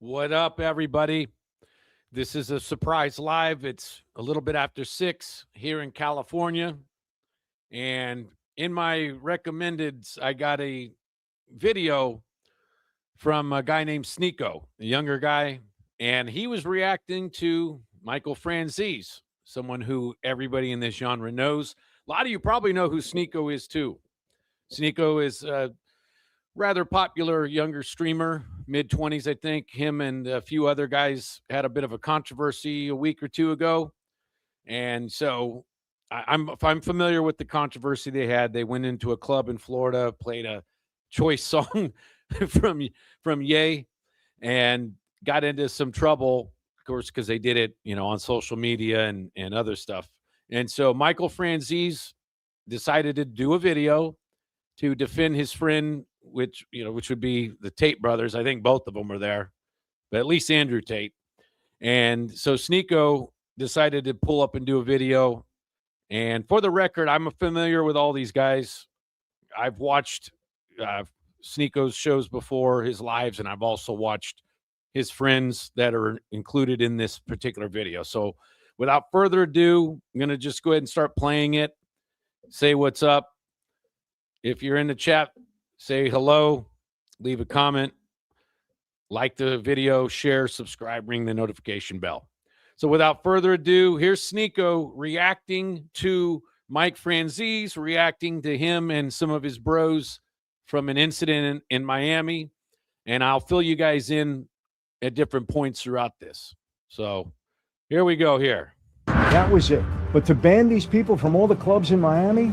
What up, everybody? This is a surprise live. It's a little bit after 6 here in California. And in my recommendeds, I got a video from a guy named Sneako, a younger guy, and he was reacting to Michael Franzese, someone who everybody in this genre knows. A lot of you probably know who Sneako is too. Sneako is a rather popular younger streamer, mid-20s, I think. Him and a few other guys had a bit of a controversy a week or two ago. And so I'm familiar with the controversy they had. They went into a club in Florida, played a choice song from Ye, and got into some trouble, of course, because they did it, on social media and other stuff. And so Michael Franzese decided to do a video to defend his friend, which would be the Tate brothers. I think both of them were there, but at least Andrew Tate. And so Sneako decided to pull up and do a video. And for the record, I'm familiar with all these guys. I've watched Sneako's shows before, his lives, and I've also watched his friends that are included in this particular video. So without further ado, I'm going to just go ahead and start playing it. Say what's up. If you're in the chat, say hello, leave a comment, like the video, share, subscribe, ring the notification bell. So without further ado, here's Sneako reacting to Mike Franzese, reacting to him and some of his bros from an incident in Miami. And I'll fill you guys in at different points throughout this. So here we go here. That was it. But to ban these people from all the clubs in Miami?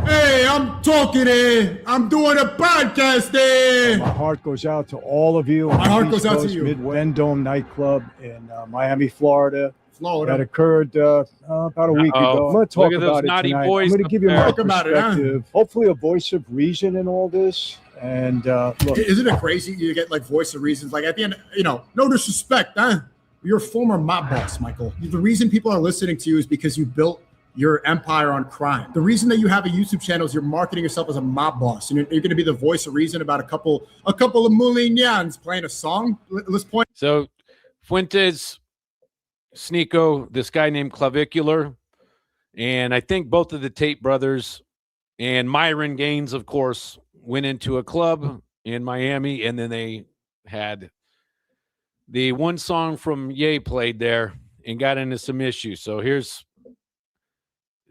Hey, I'm talking here. I'm doing a podcast there. My heart goes out to all of you. My heart goes out to you. Vendome nightclub in Miami, Florida. That occurred about a week ago. I'm going to talk about it tonight. I'm going to give you my perspective. Hopefully a voice of reason in all this. And look. Isn't it crazy you get like voice of reasons? Like at the end, no disrespect, huh? You're a former mob boss, Michael. The reason people are listening to you is because you built your empire on crime. The reason that you have a YouTube channel is you're marketing yourself as a mob boss, and you're going to be the voice of reason about a couple of Moulignans playing a song. Let's point. So Fuentes, Sneako, this guy named Clavicular, and I think both of the Tate brothers and Myron Gaines, of course, went into a club in Miami, and then they had the one song from Ye played there and got into some issues. So here's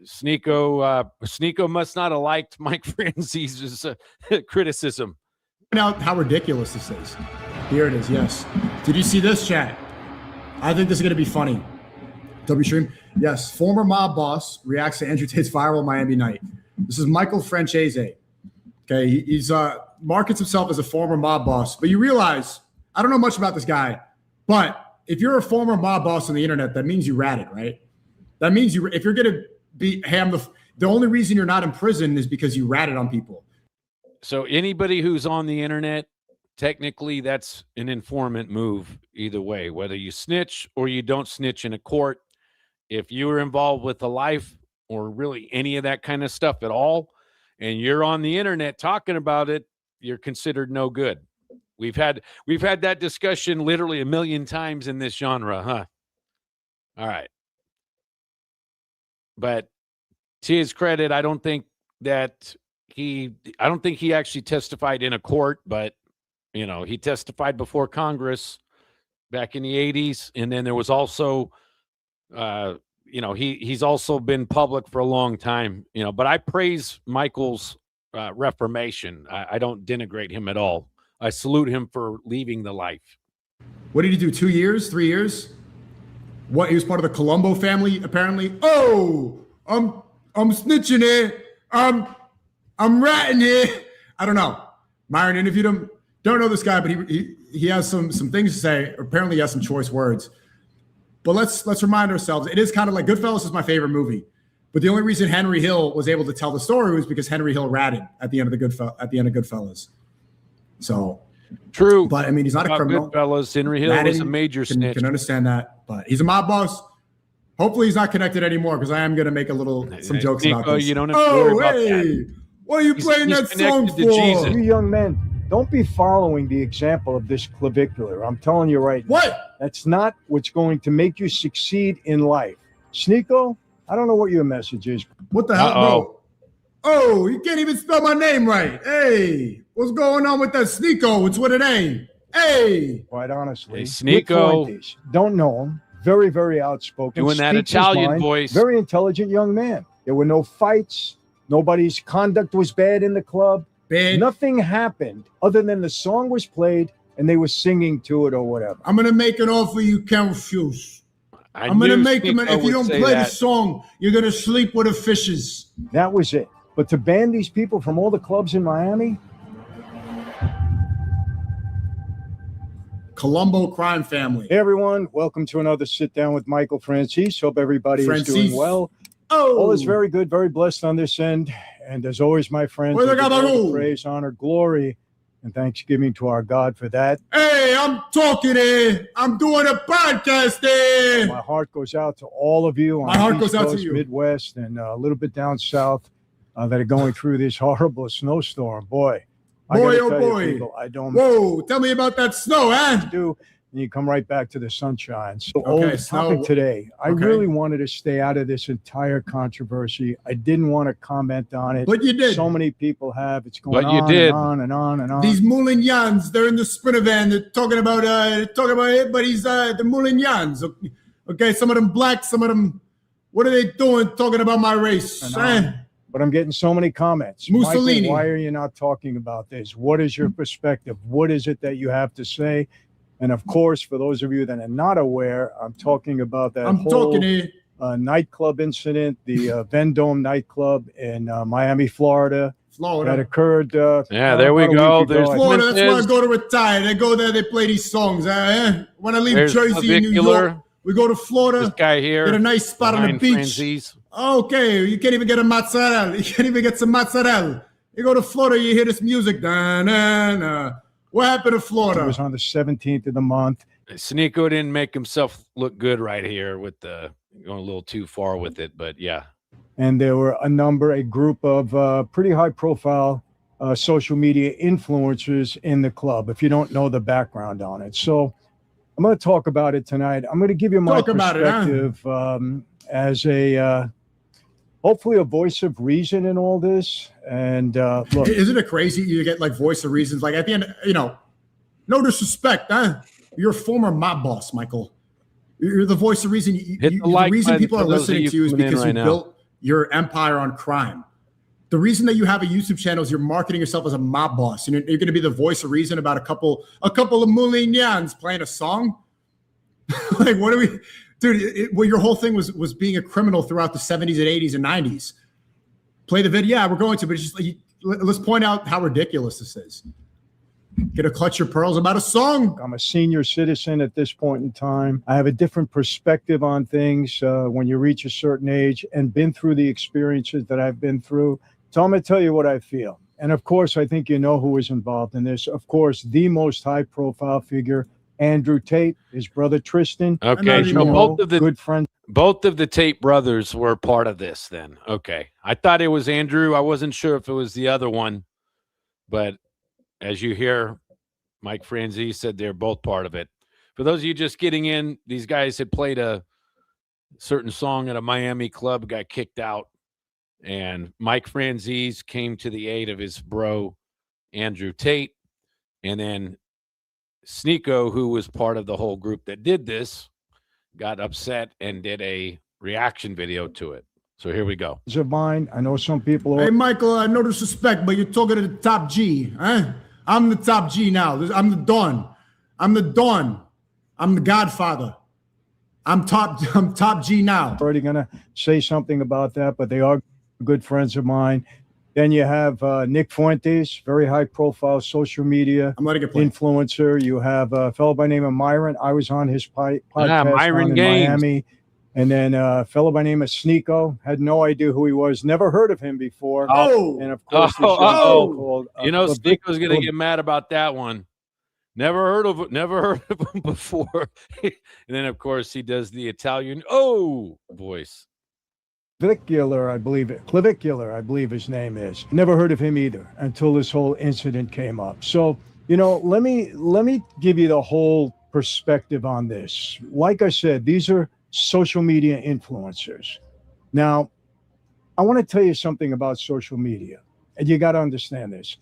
Sneako. Sneako must not have liked Mike Franzese's criticism. Out how ridiculous this is. Here it is. Yes. Did you see this, chat? I think this is going to be funny. W stream. Yes. Former mob boss reacts to Andrew Tate's viral Miami night. This is Michael Franzese. Okay. He's markets himself as a former mob boss, but you realize I don't know much about this guy, but if you're a former mob boss on the internet, that means you ratted, right? That means if you're going to the only reason you're not in prison is because you ratted on people. So anybody who's on the internet, technically that's an informant move either way, whether you snitch or you don't snitch in a court. If you were involved with the life or really any of that kind of stuff at all, and you're on the internet talking about it, you're considered no good. We've had that discussion literally a million times in this genre, huh? All right. But to his credit, I don't think he actually testified in a court, but he testified before Congress back in the 80s. And then there was also, he's also been public for a long time, but I praise Michael's reformation. I don't denigrate him at all. I salute him for leaving the life. What did he do? 2 years, 3 years? What, he was part of the Colombo family, apparently. Oh, I'm snitching here. I'm ratting here. I don't know. Myron interviewed him. Don't know this guy, but he has some things to say. Apparently, he has some choice words. But let's remind ourselves, it is kind of like Goodfellas is my favorite movie. But the only reason Henry Hill was able to tell the story was because Henry Hill ratted at the end of Goodfellas. So true. But I mean, he's not a criminal. Goodfellas, Henry Hill was a major snitch. Can understand that, but he's a mob boss. Hopefully he's not connected anymore, because I am going to make some jokes about this. You don't have to worry about that. What are you playing that song for? You young men, Don't be following the example of this clavicular. I'm telling you right now. What? That's not what's going to make you succeed in life. Sneako, I don't know what your message is. What the hell, bro? Oh, you can't even spell my name right. Hey, what's going on with that Sneako? It's what it ain't. Hey. Quite honestly, hey, Sneako. Don't know him. Very, very outspoken. Doing that Italian voice. Very intelligent young man. There were no fights. Nobody's conduct was bad in the club. Bad. Nothing happened other than the song was played and they were singing to it or whatever. I'm going to make an offer you can't refuse. I'm going to make him, if you don't play the song, you're going to sleep with the fishes. That was it. But to ban these people from all the clubs in Miami? Colombo crime family. Hey everyone, welcome to another Sit Down with Michael Franzese. Hope everybody is doing well. Oh. All is very good, very blessed on this end. And as always, my friends, praise, honor, glory, and thanksgiving to our God for that. Hey, I'm talking here. I'm doing a podcast there. My heart goes out to all of you on the East Coast, Midwest, and a little bit down south that are going through this horrible snowstorm. Boy, oh boy. People, I don't. Whoa, tell me about that snow, huh? And you come right back to the sunshine. So, the topic today, I really wanted to stay out of this entire controversy. I didn't want to comment on it. But you did. So many people have. It's going on and on and on. These Moulignans, they're in the Sprinter van. They're talking about it, but he's the Moulignans. Okay, some of them black, some of them, what are they doing talking about my race? But I'm getting so many comments. Mussolini. Michael, why are you not talking about this? What is your perspective? What is it that you have to say? And of course, for those of you that are not aware, I'm talking about that whole nightclub incident, the Vendome nightclub in Miami, Florida. That occurred. There we go. There's Florida. That's where I go to retire. They go there. They play these songs. When I leave Jersey and New York, we go to Florida. This guy here. Get a nice spot on the beach. Franzese. Okay, you can't even get a mozzarella. You can't even get some mozzarella. You go to Florida, you hear this music. What happened to Florida? It was on the 17th of the month. Sneako didn't make himself look good right here with the going a little too far with it, but yeah. And there were a group of pretty high-profile social media influencers in the club, if you don't know the background on it. So I'm going to talk about it tonight. I'm going to give you my perspective as a hopefully a voice of reason in all this. And look, isn't it crazy you get like voice of reasons? Like at the end, no disrespect, huh? You're a former mob boss, Michael. You're the voice of reason. The reason people are listening to you is because you built your empire on crime. The reason that you have a YouTube channel is you're marketing yourself as a mob boss, and you're going to be the voice of reason about a couple of Moulignans playing a song. Like, what are we? Dude, your whole thing was being a criminal throughout the 70s and 80s and 90s. Play the video. Yeah, we're going to, but it's just like, let's point out how ridiculous this is. Get to clutch your pearls about a song. I'm a senior citizen at this point in time. I have a different perspective on things when you reach a certain age and been through the experiences that I've been through. So I'm going to tell you what I feel. And of course, I think you know who was involved in this. Of course, the most high-profile figure, Andrew Tate, his brother Tristan. Okay, so both of the Tate brothers were part of this then. Okay. I thought it was Andrew. I wasn't sure if it was the other one. But as you hear, Mike Franzese said they're both part of it. For those of you just getting in, these guys had played a certain song at a Miami club, got kicked out. And Mike Franzese came to the aid of his bro, Andrew Tate. And then Sneako, who was part of the whole group that did this, got upset and did a reaction video to it. So here we go. Of mine, I know some people. Hey, Michael, no disrespect, but you're talking to the top G, huh? I'm the top G now. I'm the Don. I'm the Don. I'm the Godfather. I'm top G now. I'm already gonna say something about that, but they are good friends of mine. Then you have Nick Fuentes, very high-profile social media influencer. You have a fellow by the name of Myron. I was on his podcast Myron in Miami. And then a fellow by the name of Sneako. Had no idea who he was. Never heard of him before. And of course, called, Sneako's going to get mad about that one. Never heard of him before. And then, of course, he does the Italian voice. Clavicular, I believe his name is. Never heard of him either until this whole incident came up. So, let me give you the whole perspective on this. Like I said, these are social media influencers. Now, I want to tell you something about social media, and you got to understand this.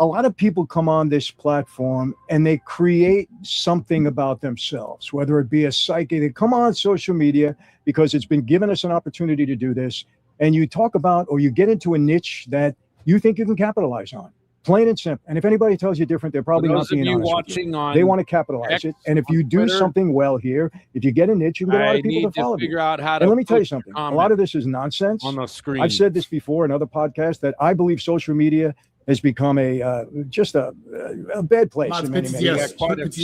A lot of people come on this platform and they create something about themselves, whether it be a psyche. They come on social media because it's been given us an opportunity to do this. And you talk about, or you get into a niche that you think you can capitalize on. Plain and simple. And if anybody tells you different, they're probably not being honest with you. They want to capitalize it. And if you do something well here, if you get a niche, you can get a lot of people to follow you. And let me tell you something. A lot of this is nonsense. On the screen. I've said this before in other podcasts that I believe social media has become just a bad place in many ways.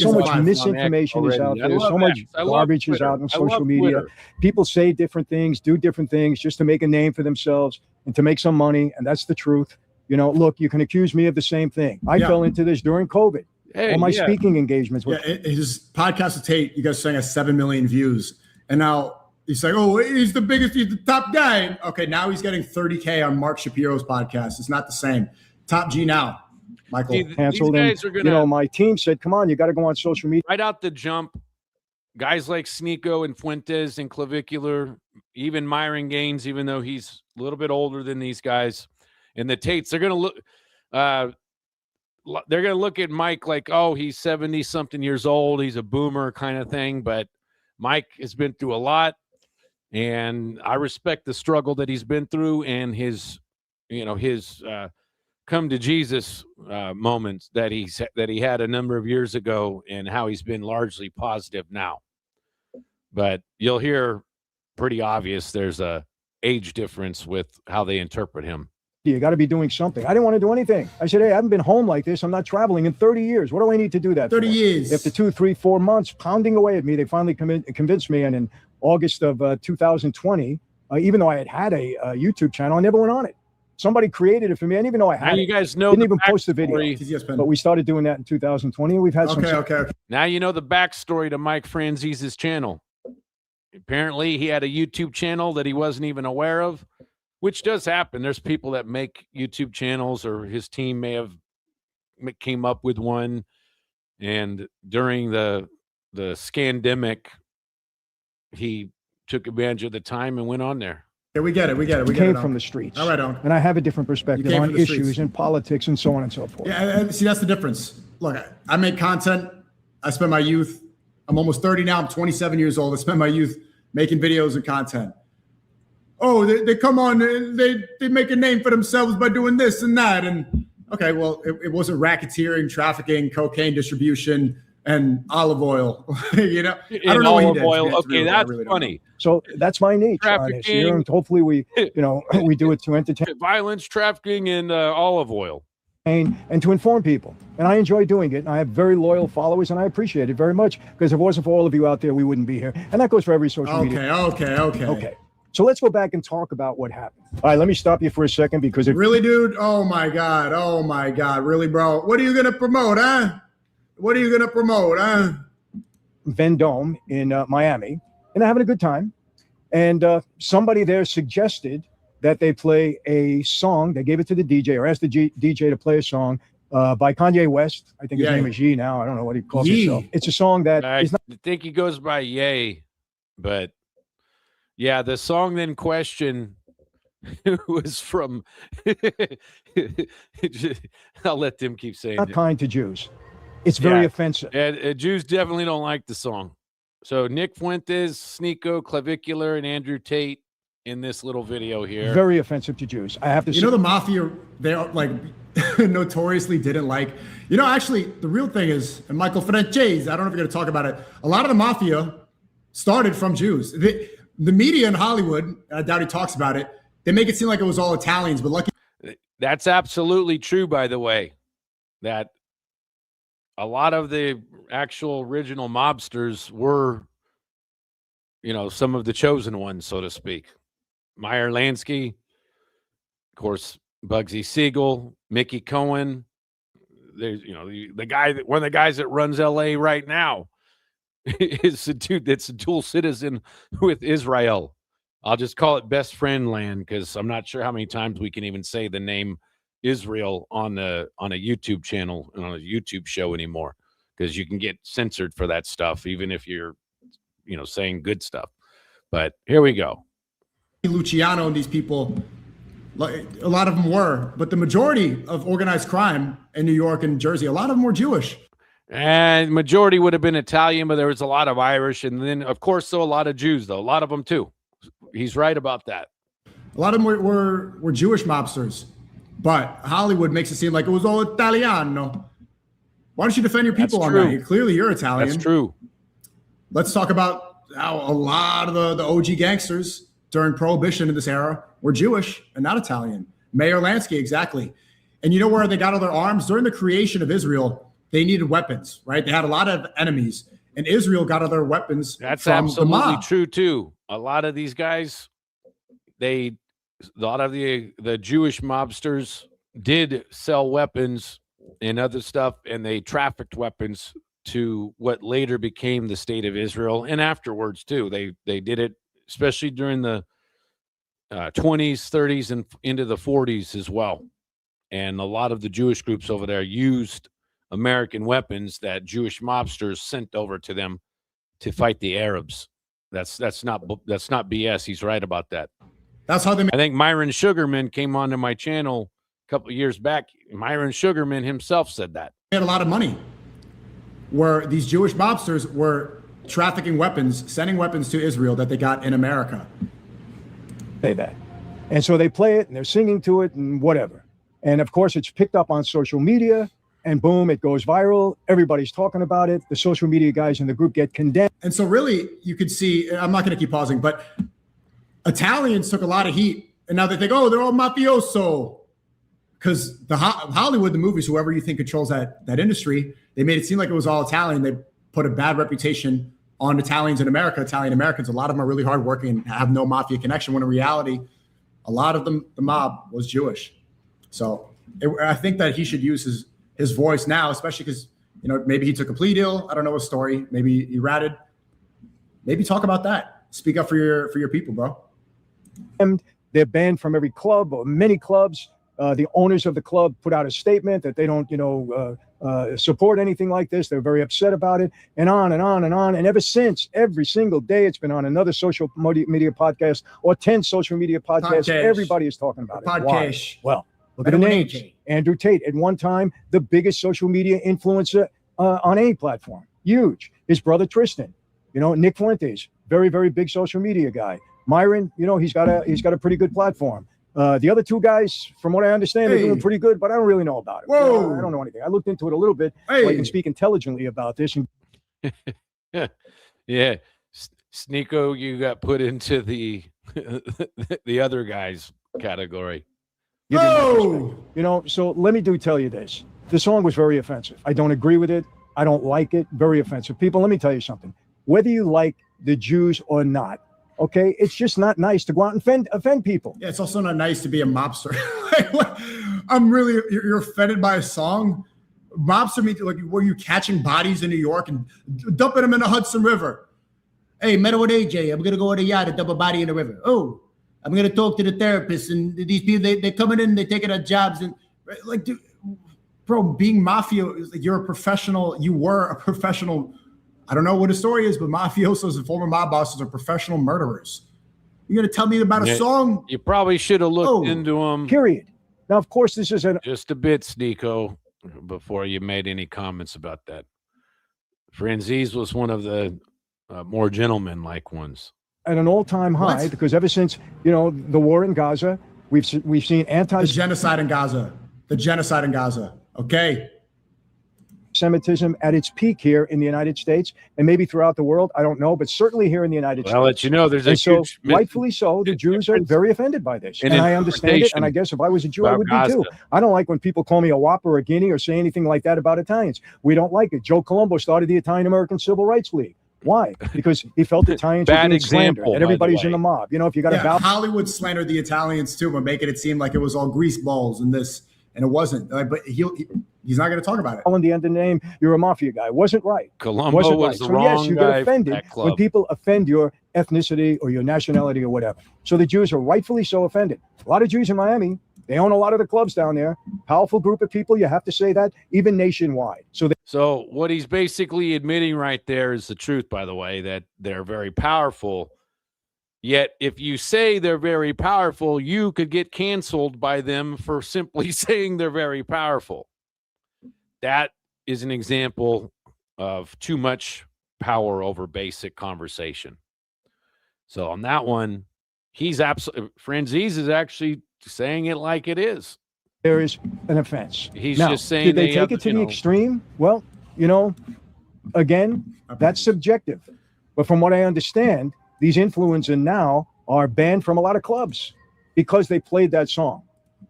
So much misinformation is out there. So much garbage is out on social media. People say different things, do different things just to make a name for themselves and to make some money. And that's the truth. Look, you can accuse me of the same thing. I fell into this during COVID. All my speaking engagements. His podcast with Tate, you guys saying has 7 million views. And now he's like, oh, he's the biggest, he's the top guy. Okay, now he's getting 30K on Mark Shapiro's podcast. It's not the same. Top G now, Michael. Canceled him. My team said, come on, you got to go on social media. Right out the jump, guys like Sneako and Fuentes and Clavicular, even Myron Gaines, even though he's a little bit older than these guys, and the Tates, they're going to look at Mike like, oh, he's 70-something years old. He's a boomer kind of thing. But Mike has been through a lot, and I respect the struggle that he's been through and his come to Jesus moments that he had a number of years ago, and how he's been largely positive now. But you'll hear pretty obvious there's a age difference with how they interpret him. You got to be doing something. I didn't want to do anything. I said, hey, I haven't been home like this. I'm not traveling in 30 years. What do I need to do that 30 years. After 2, 3, 4 months pounding away at me, they finally convinced me. And in August of 2020, even though I had a YouTube channel, I never went on it. Somebody created it for me. I didn't even know I had it. You guys know didn't even post the video. But we started doing that in 2020, and we've had some. Okay. Now you know the backstory to Mike Franzese's channel. Apparently, he had a YouTube channel that he wasn't even aware of, which does happen. There's people that make YouTube channels, or his team may have came up with one. And during the scandemic, he took advantage of the time and went on there. Yeah, we get it. We came from the streets. All right, on. And I have a different perspective on issues and politics and so on and so forth. Yeah, see, that's the difference. Look, I make content. I spend my youth. I'm almost 30 now. I'm 27 years old. I spend my youth making videos and content. Oh, they come on. They make a name for themselves by doing this and that. And okay, well, it wasn't racketeering, trafficking, cocaine distribution, and olive oil. I don't know olive oil. Okay, that's really funny. So that's my niche. Trafficking, and hopefully we do it to entertain. Violence, trafficking, and olive oil. And to inform people. And I enjoy doing it. And I have very loyal followers, and I appreciate it very much, because if it wasn't for all of you out there, we wouldn't be here. And that goes for every social media. Okay. So let's go back and talk about what happened. All right, let me stop you for a second, because really, dude? Oh my God. Really, bro? What are you going to promote, huh? Vendome in Miami, and they're having a good time. And somebody there suggested that they play a song. They gave it to the DJ, or asked the DJ to play a song by Kanye West. I think his name is Ye now. I don't know what he calls himself. It's a song that I think he goes by Ye, but yeah, the song in question was from. I'll let them keep saying not kind to Jews. It's very offensive. Jews definitely don't like the song. So Nick Fuentes, Sneako, Clavicular, and Andrew Tate in this little video here. Very offensive to Jews. I have to say. The mafia, they are like notoriously didn't like. Actually, the real thing is, and Michael Franzese, I don't know if you're going to talk about it. A lot of the mafia started from Jews. The media in Hollywood, I doubt he talks about it, they make it seem like it was all Italians, but lucky. That's absolutely true, by the way, that a lot of the actual original mobsters were, some of the chosen ones, so to speak. Meyer Lansky, of course, Bugsy Siegel, Mickey Cohen. There's, the guy one of the guys that runs LA right now is a dude that's a dual citizen with Israel. I'll just call it best friend land because I'm not sure how many times we can even say the name Israel on a YouTube channel and on a YouTube show anymore, because you can get censored for that stuff, even if you're, saying good stuff. But here we go. Luciano and these people, a lot of them were, but the majority of organized crime in New York and Jersey, a lot of them were Jewish. And majority would have been Italian, but there was a lot of Irish. And then, of course, a lot of Jews, though. A lot of them, too. He's right about that. A lot of them were Jewish mobsters. But Hollywood makes it seem like it was all Italiano. Why don't you defend your people on that? Clearly, you're Italian. That's true. Let's talk about how a lot of the OG gangsters during Prohibition in this era were Jewish and not Italian. Mayor Lansky, exactly. And you know where they got all their arms? During the creation of Israel, they needed weapons, right? They had a lot of enemies. And Israel got all their weapons That's from absolutely the mob. True, too. A lot of these guys, a lot of the Jewish mobsters did sell weapons and other stuff, and they trafficked weapons to what later became the state of Israel, and afterwards too. They did it, especially during the 20s, 30s, and into the 40s as well. And a lot of the Jewish groups over there used American weapons that Jewish mobsters sent over to them to fight the Arabs. That's not BS. He's right about that. That's how they. I think Myron Sugarman came onto my channel a couple of years back. Myron Sugarman himself said that. They had a lot of money, where these Jewish mobsters were trafficking weapons, sending weapons to Israel that they got in America. Say that. And so they play it and they're singing to it and whatever. And of course, it's picked up on social media and boom, it goes viral. Everybody's talking about it. The social media guys in the group get condemned. And so really, you could see, I'm not going to keep pausing, but Italians took a lot of heat. And now they think, oh, they're all mafioso. Because the Hollywood, the movies, whoever you think controls that industry, they made it seem like it was all Italian. They put a bad reputation on Italians in America. Italian Americans, a lot of them are really hardworking and have no mafia connection, when in reality, a lot of them, the mob was Jewish. So I think that he should use his voice now, especially because, maybe he took a plea deal. I don't know his story. Maybe he ratted. Maybe talk about that. Speak up for your people, bro. And they're banned from every club or many clubs. The owners of the club put out a statement that they don't, support anything like this. They're very upset about it, and on and on and on. And ever since, every single day, it's been on another social media podcast or 10 social media podcasts. Everybody is talking about it. Podcast. Why? Well, look at the names. Andrew Tate, at one time, the biggest social media influencer on any platform. Huge. His brother Tristan, Nick Fuentes, very, very big social media guy. Myron, he's got a pretty good platform. The other two guys, from what I understand, they're doing pretty good, but I don't really know about it. Whoa. I don't know anything. I looked into it a little bit so I can speak intelligently about this. Yeah. Sneako, you got put into the the other guys category. Oh! So let me tell you this. The song was very offensive. I don't agree with it. I don't like it. Very offensive. People, let me tell you something. Whether you like the Jews or not, okay, it's just not nice to go out and offend people. Yeah, it's also not nice to be a mobster. You're offended by a song? Mobster means, like, were you catching bodies in New York and dumping them in the Hudson River? Hey, met with AJ. I'm going to go on the yacht and dump a body in the river. Oh, I'm going to talk to the therapist. And these people, they're coming in, they're taking our jobs. And dude, bro, being mafia, you're a professional. You were a professional. I don't know what the story is, but mafiosos and former mob bosses are professional murderers. You're going to tell me about a song? You probably should have looked into them. Period. Now, of course, this is just a bit, Sneako, before you made any comments about that. Franzese was one of the more gentleman-like ones. At an all-time high, because ever since, the war in Gaza, we've seen the genocide in Gaza. Okay. Semitism at its peak here in the United States and maybe throughout the world. I don't know, but certainly here in the United States. I'll let you know there's a huge rightfully so, the Jews are very offended by this. And I understand it. And I guess if I was a Jew, I would be too. I don't like when people call me a whopper or a guinea or say anything like that about Italians. We don't like it. Joe Colombo started the Italian American Civil Rights League. Why? Because he felt Italians were being slandered and everybody's in the mob. If you got a Hollywood slandered the Italians too, but making it seem like it was all grease balls and this, and it wasn't. But he's not going to talk about it. On the end of the name, you're a mafia guy. Wasn't right. Colombo was the wrong yes, you get offended when people offend your ethnicity or your nationality or whatever. So the Jews are rightfully so offended. A lot of Jews in Miami, they own a lot of the clubs down there. Powerful group of people, you have to say that, even nationwide. So what he's basically admitting right there is the truth, by the way, that they're very powerful. Yet if you say they're very powerful, you could get canceled by them for simply saying they're very powerful. That is an example of too much power over basic conversation. So on that one, he's absolutely, Franzese is actually saying it like it is. There is an offense. He's now, just saying did they take it to the extreme? Well, again, that's subjective. But from what I understand, these influencers now are banned from a lot of clubs because they played that song.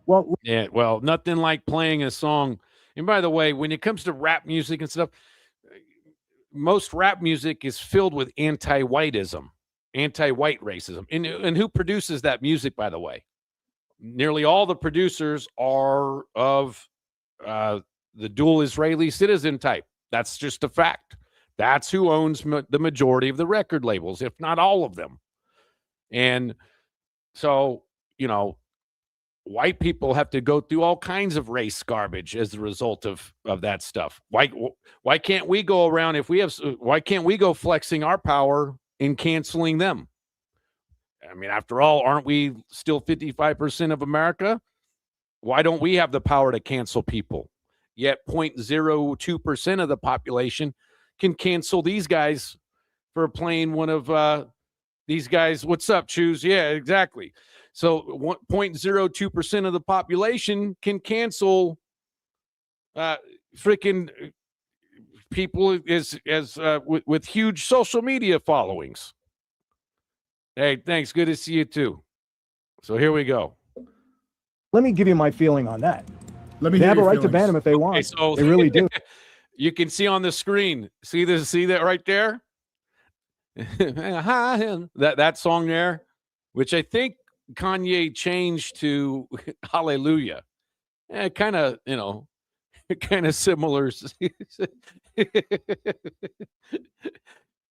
Well, yeah, well, nothing like playing a song. And by the way, when it comes to rap music and stuff, most rap music is filled with anti-whiteism, anti-white racism. And who produces that music, by the way? Nearly all the producers are of the dual Israeli citizen type. That's just a fact. That's who owns the majority of the record labels, if not all of them. And so, white people have to go through all kinds of race garbage as a result of that stuff. Why can't we go around why can't we go flexing our power in canceling them? I mean, after all, aren't we still 55% of America? Why don't we have the power to cancel people? Yet 0.02% of the population can cancel these guys for playing one of these guys. What's up, Choose? Yeah, exactly. So 0.02% of the population can cancel freaking people with huge social media followings. Hey, thanks. Good to see you too. So here we go. Let me give you my feeling on that. They have a right to ban them if they want. Okay, so they really do. You can see on the screen. See that right there? that song there, which I think Kanye changed to Hallelujah. Kind of, kind of similar.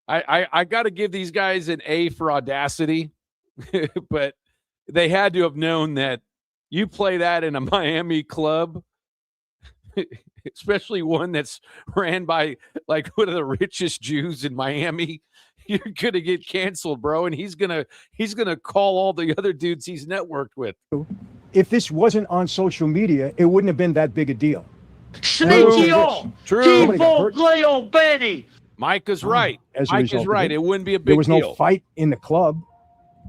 I got to give these guys an A for audacity, but they had to have known that you play that in a Miami club, especially one that's ran by like one of the richest Jews in Miami. You're gonna get canceled, bro, and he's gonna call all the other dudes he's networked with. If this wasn't on social media, it wouldn't have been that big a deal. Sneako, True. Benny. Mike is right. Mike is right. It wouldn't be a big deal. There was no fight in the club.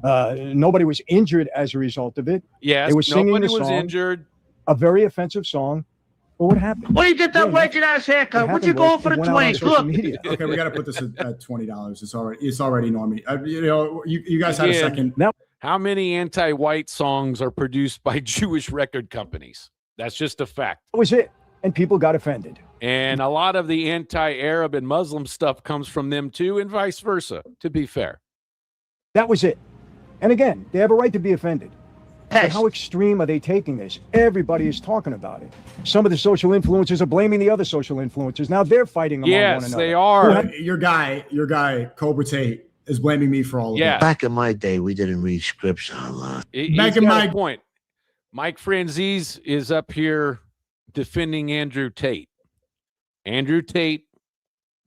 Nobody was injured as a result of it. Yes, they were singing nobody the song, was injured. A very offensive song. But what happened? Where you get that wedge ass haircut? What'd you go for the 20s? Look. Okay, we got to put this at $20. It's already normally. You guys had a second. Now, how many anti-white songs are produced by Jewish record companies? That's just a fact. That was it. And people got offended. And a lot of the anti-Arab and Muslim stuff comes from them too, and vice versa, to be fair. That was it. And again, they have a right to be offended. But how extreme are they taking this? Everybody is talking about it. Some of the social influencers are blaming the other social influencers. Now they're fighting among one another. Yes, they are. Your guy, Cobra Tate, is blaming me for all of it. Back in my day, we didn't read scripts online. Back in my point, Mike Franzese is up here defending Andrew Tate. Andrew Tate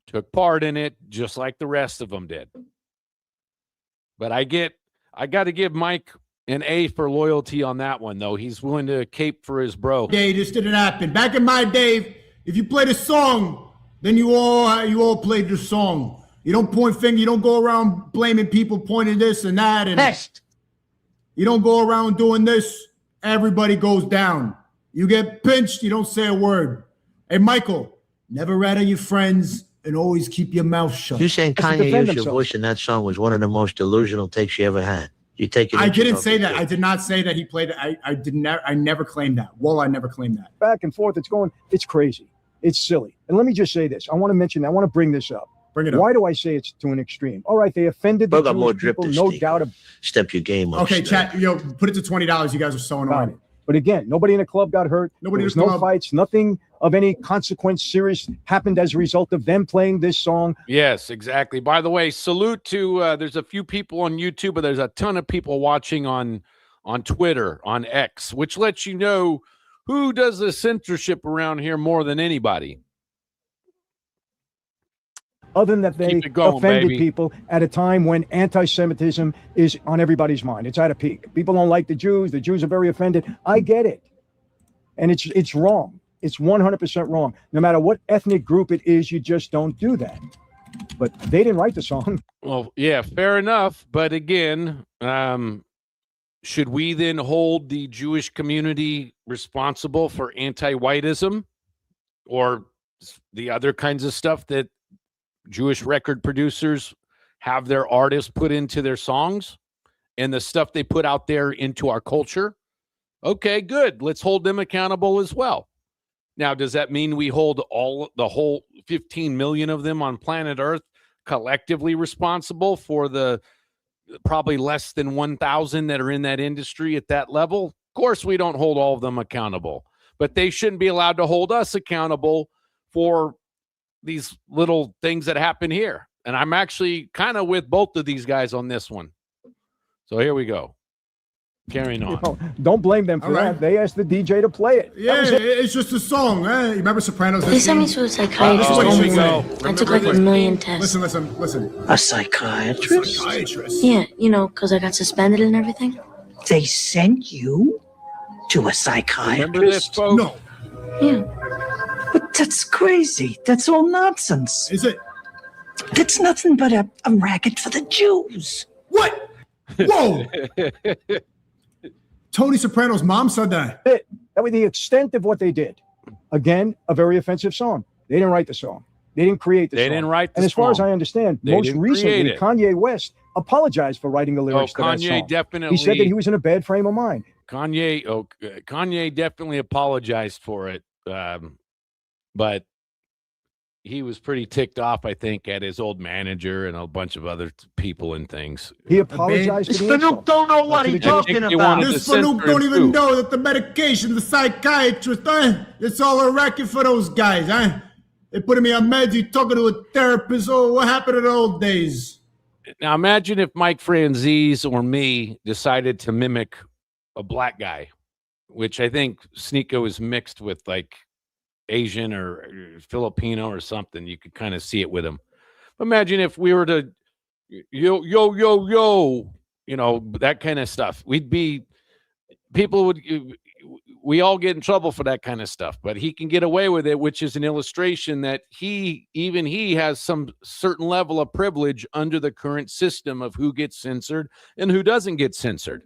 took part in it just like the rest of them did. But I got to give Mike an A for loyalty on that one, though. He's willing to cape for his bro. Day, this didn't happen. Back in my day, if you played a song, then you all played the song. You don't point finger. You don't go around blaming people, pointing this and that. And you don't go around doing this. Everybody goes down. You get pinched. You don't say a word. Hey, Michael, never rat on your friends and always keep your mouth shut. You saying Kanye used your voice in that song was one of the most delusional takes you ever had? You take it. I didn't say that. I did not say that he played it. I never claimed that. Well, I never claimed that. Back and forth. It's crazy. It's silly. And let me just say this. I want to bring this up. Bring it up. Why do I say it's to an extreme? All right, they offended the Jewish people, no doubt. Step your game up. Okay, chat. Put it to $20. You guys are sewing on it. But again, nobody in the club got hurt. There was no fights. Nothing of any consequence serious happened as a result of them playing this song. Yes, exactly. By the way, salute to there's a few people on YouTube, but there's a ton of people watching on Twitter, on X, which lets you know who does the censorship around here more than anybody. Other than that, they offended people at a time when anti-Semitism is on everybody's mind. It's at a peak. People don't like the Jews. The Jews are very offended. I get it. And it's wrong. It's 100% wrong. No matter what ethnic group it is, you just don't do that. But they didn't write the song. Well, yeah, fair enough. But again, should we then hold the Jewish community responsible for anti-whiteism or the other kinds of stuff that Jewish record producers have their artists put into their songs and the stuff they put out there into our culture? Okay, good. Let's hold them accountable as well. Now, does that mean we hold the whole 15 million of them on planet Earth collectively responsible for the probably less than 1,000 that are in that industry at that level? Of course, we don't hold all of them accountable, but they shouldn't be allowed to hold us accountable for these little things that happen here. And I'm actually kind of with both of these guys on this one. So here we go. Carrying on. Don't blame them for that. They asked the DJ to play it. Yeah, it's just a song. You remember Sopranos? They sent me to a psychiatrist. I took like 1 million tests. Listen. A psychiatrist? Yeah, because I got suspended and everything. They sent you to a psychiatrist? Remember this, folks? No. Yeah. But that's crazy. That's all nonsense. Is it? That's nothing but a racket for the Jews. What? Whoa! Tony Soprano's mom said that. That was the extent of what they did. Again, a very offensive song. They didn't write the song. They didn't create the song. They didn't write the song. And as far as I understand, most recently, Kanye West apologized for writing the lyrics to that song. Definitely. He said that he was in a bad frame of mind. Kanye definitely apologized for it. But he was pretty ticked off, I think, at his old manager and a bunch of other people and things. He apologized to the Snoop don't know what he's talking about. This Snoop don't even know that the medication, the psychiatrist, it's all a racket for those guys, They put me on meds, he's talking to a therapist. Oh, what happened in the old days? Now imagine if Mike Franzese or me decided to mimic a black guy, which I think Sneako is mixed with like Asian or Filipino or something. You could kind of see it with him. Imagine if we were to yo, that kind of stuff. We all get in trouble for that kind of stuff, but he can get away with it, which is an illustration that he has some certain level of privilege under the current system of who gets censored and who doesn't get censored.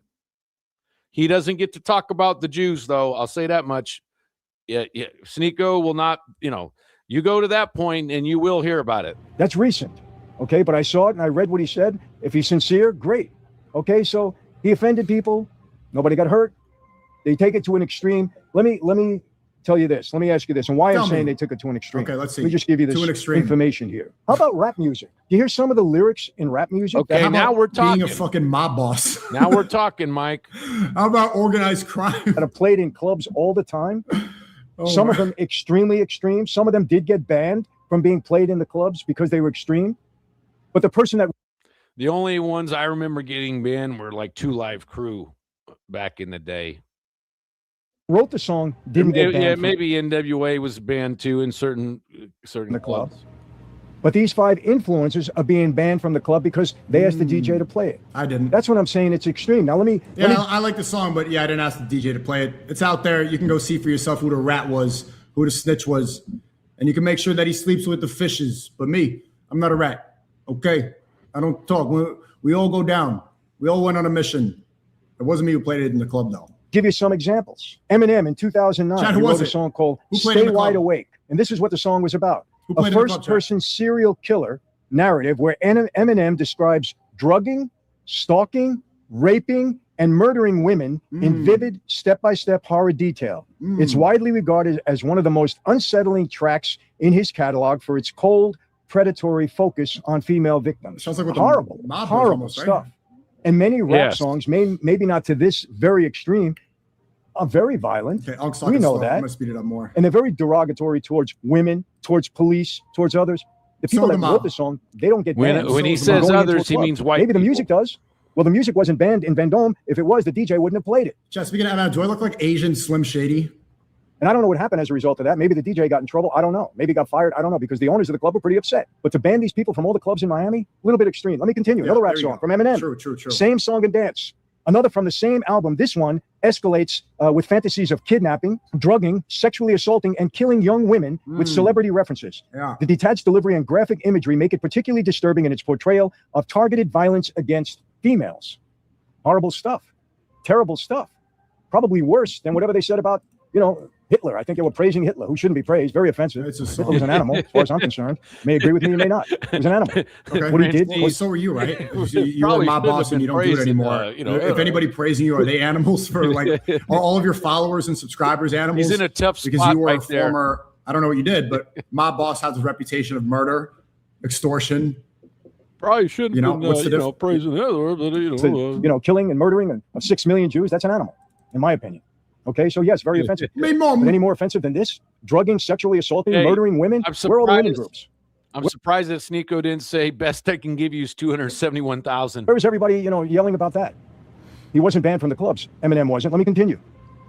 He doesn't get to talk about the Jews, though. I'll say that much. Yeah. Sneako will not, you go to that point and you will hear about it. That's recent. Okay. But I saw it and I read what he said. If he's sincere, great. Okay. So he offended people. Nobody got hurt. They take it to an extreme. Let me tell you this. Let me ask you this. And why I'm saying they took it to an extreme. Okay. Let's see. Let me just give you this information here. How about rap music? Do you hear some of the lyrics in rap music? Okay. Now we're talking. Being a fucking mob boss. Now we're talking, Mike. How about organized crime? That are played in clubs all the time. Some of them extremely extreme. Some of them did get banned from being played in the clubs because they were extreme. But the only ones I remember getting banned were like 2 Live Crew back in the day. Wrote the song, didn't get banned. Yeah, maybe NWA was banned too in certain clubs. But these 5 influencers are being banned from the club because they asked the DJ to play it. I didn't. That's what I'm saying. It's extreme. Now I like the song, but I didn't ask the DJ to play it. It's out there. You can go see for yourself who the rat was, who the snitch was, and you can make sure that he sleeps with the fishes. But me, I'm not a rat. Okay, I don't talk. We all go down. We all went on a mission. It wasn't me who played it in the club, though. Give you some examples. Eminem in 2009 wrote a song called "Stay Wide Awake," and this is what the song was about. A first-person serial killer narrative where Eminem describes drugging, stalking, raping, and murdering women in vivid, step-by-step horror detail. It's widely regarded as one of the most unsettling tracks in his catalog for its cold, predatory focus on female victims. Sounds like horrible almost, stuff. And many rap songs, maybe not to this very extreme, very violent. Okay, we know that. I'm gonna speed it up more. And they're very derogatory towards women, towards police, towards others. The people that wrote the song, they don't get banned. When he says others, he means white. Maybe the music does. Well, the music wasn't banned in Vendôme. If it was, the DJ wouldn't have played it. Just speaking of, do I look like Asian Slim Shady? And I don't know what happened as a result of that. Maybe the DJ got in trouble. I don't know. Maybe he got fired. I don't know, because the owners of the club were pretty upset. But to ban these people from all the clubs in Miami, a little bit extreme. Let me continue. Another rap song from Eminem. True. Same song and dance. Another from the same album. This one escalates with fantasies of kidnapping, drugging, sexually assaulting, and killing young women with celebrity references. Yeah. The detached delivery and graphic imagery make it particularly disturbing in its portrayal of targeted violence against females. Horrible stuff. Terrible stuff. Probably worse than whatever they said about, Hitler. I think they were praising Hitler, who shouldn't be praised. Very offensive. Hitler was an animal, as far as I'm concerned. May agree with me, you may not. He was an animal. Okay. What he did was... So were you, right? You were my boss and you don't do it anymore. If anybody praising you, are they animals for are all of your followers and subscribers animals? He's in a tough spot because you were right a former, I don't know what you did, but my boss has a reputation of murder, extortion. Probably shouldn't be praising Hitler, but killing and murdering of 6 million Jews, that's an animal, in my opinion. Okay, so yes, very offensive. But any more offensive than this? Drugging, sexually assaulting, murdering women? Where are all the women groups? I'm surprised that Sneako didn't say best I can give you is 271,000. Where was everybody, yelling about that? He wasn't banned from the clubs. Eminem wasn't. Let me continue.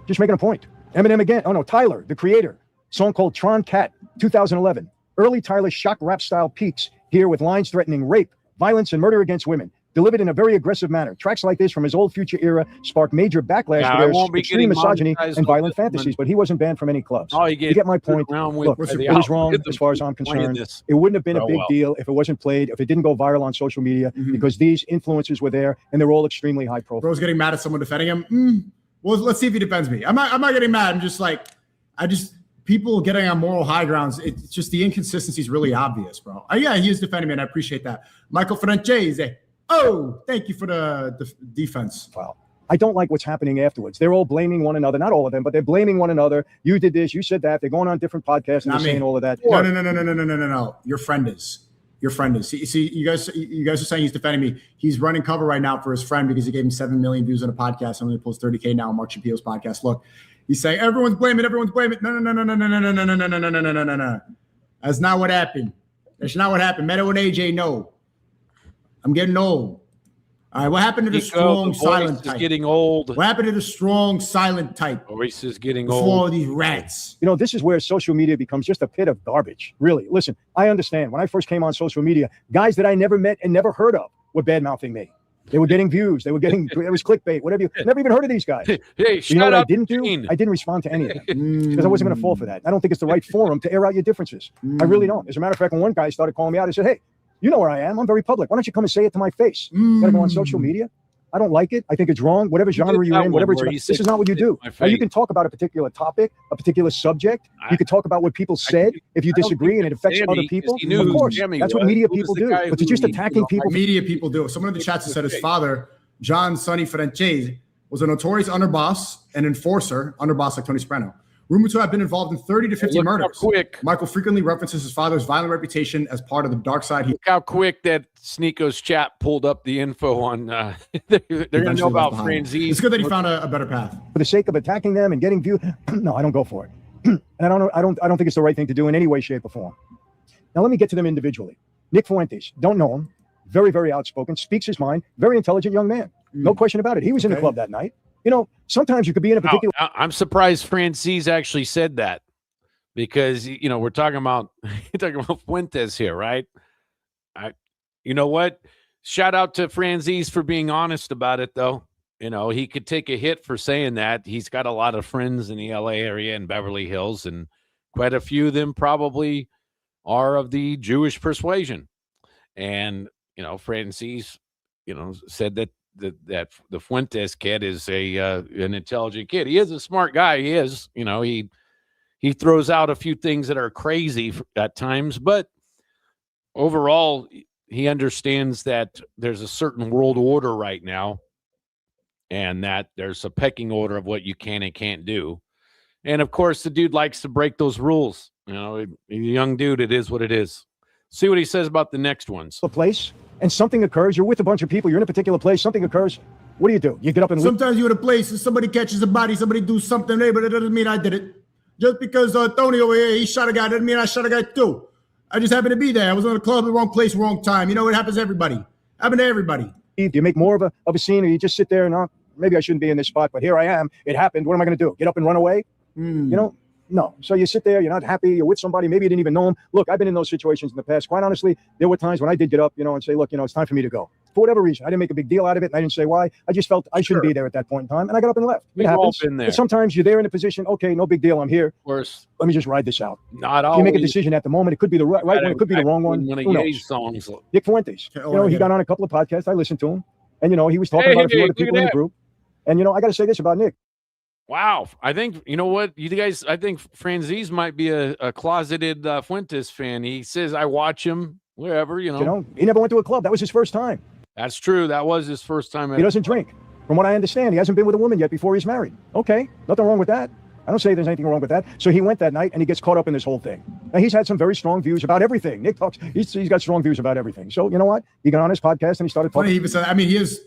Just making a point. Eminem again. Oh no, Tyler, the creator. Song called Tron Cat, 2011. Early Tyler shock rap style peaks here with lines threatening rape, violence, and murder against women, delivered in a very aggressive manner. Tracks like this from his old Future era sparked major backlash for their extreme misogyny and violent fantasies, but he wasn't banned from any clubs. You get my point. Look, it was wrong as far as I'm concerned. It wouldn't have been a big deal if it wasn't played, if it didn't go viral on social media, because these influencers were there and they're all extremely high profile. Bro's getting mad at someone defending him. Well, let's see if he defends me. I'm not getting mad. I'm just people getting on moral high grounds. It's just the inconsistency is really obvious, bro. Yeah, he is defending me, and I appreciate that. Michael Franzese. Oh, thank you for the defense. Wow. I don't like what's happening afterwards. They're all blaming one another. Not all of them, but they're blaming one another. You did this, you said that. They're going on different podcasts and they're saying all of that. No. Your friend is. See, you guys are saying he's defending me. He's running cover right now for his friend because he gave him 7 million views on a podcast. I'm going to post 30K now on Mark Shapiro's podcast. Look, he's saying everyone's blaming. No. That's not what happened. Meadow and AJ, no. I'm getting old. All right, what happened to the strong, silent type? Getting old. What happened to the strong, silent type? Voice is getting old. Before all these rats. This is where social media becomes just a pit of garbage. Really, listen, I understand. When I first came on social media, guys that I never met and never heard of were bad-mouthing me. They were getting views. It was clickbait, whatever. Never even heard of these guys. Hey, you know what I didn't do? I didn't respond to any of them because I wasn't going to fall for that. I don't think it's the right forum to air out your differences. I really don't. As a matter of fact, when one guy started calling me out, I said, hey, you know where I am. I'm very public. Why don't you come and say it to my face? You got to go on social media. I don't like it. I think it's wrong. Whatever genre you're in, whatever it's about, this is not what you do. Now, you can talk about a particular topic, a particular subject. You can talk about what people said if you disagree and it affects other people. Of course, that's what media people do. But to just attacking people. Media people do. Someone in the chat said his father, John Sonny Franzese, was a notorious underboss and enforcer, underboss like Tony Soprano. Rumored to have been involved in 30 to 50 murders. Michael frequently references his father's violent reputation as part of the dark side. Look how quick that Sneako's chat pulled up the info on. They're going to know about Franzese. It's good that he found a better path. For the sake of attacking them and getting views, no, I don't go for it. And I don't think it's the right thing to do in any way, shape, or form. Now let me get to them individually. Nick Fuentes, don't know him. Very, very outspoken, speaks his mind. Very intelligent young man. No question about it. He was in the club that night. Sometimes you could be in a particular. I'm surprised Franzese actually said that because, we're talking about Fuentes here, right? You know what? Shout out to Franzese for being honest about it, though. He could take a hit for saying that. He's got a lot of friends in the LA area and Beverly Hills, and quite a few of them probably are of the Jewish persuasion. And, Franzese, said that the Fuentes kid is an intelligent kid. He is a smart guy. He is, he throws out a few things that are crazy at times, but overall he understands that there's a certain world order right now and that there's a pecking order of what you can and can't do. And of course the dude likes to break those rules. He's a young dude. It is what it is. See what he says about the next ones. A place and something occurs. You're with a bunch of people. You're in a particular place. Something occurs. What do? You get up and leave? Sometimes you're at a place and somebody catches a body, somebody do something, hey, but it doesn't mean I did it. Just because Tony over here, he shot a guy, doesn't mean I shot a guy too. I just happened to be there. I was in a club, the wrong place, wrong time. You know, it happens to everybody. Happened to everybody. Do you make more of a scene, or you just sit there and, maybe I shouldn't be in this spot, but here I am. It happened. What am I going to do? Get up and run away? You know? No. So you sit there, you're not happy, you're with somebody, maybe you didn't even know him. Look, I've been in those situations in the past. Quite honestly, there were times when I did get up, and say, look, it's time for me to go. For whatever reason, I didn't make a big deal out of it, and I didn't say why. I just felt I shouldn't be there at that point in time, and I got up and left. It happens. But sometimes you're there in a position, okay, no big deal, I'm here. Of course. Let me just ride this out. Not always. You make a decision at the moment. It could be the right one, it could be the wrong one. Who knows? Songs. Nick Fuentes, he got on a couple of podcasts. I listened to him, and, he was talking about a few other people in the group. And, I got to say this about Nick. Wow. I think, you know what, you guys, I think Franzese might be a closeted Fuentes fan. He says, I watch him wherever, He never went to a club. That was his first time. That's true. That was his first time. He doesn't drink. From what I understand, he hasn't been with a woman yet before he's married. Okay. Nothing wrong with that. I don't say there's anything wrong with that. So he went that night and he gets caught up in this whole thing. Now, he's had some very strong views about everything. Nick talks, he's got strong views about everything. So you know what? He got on his podcast and he started talking. He is,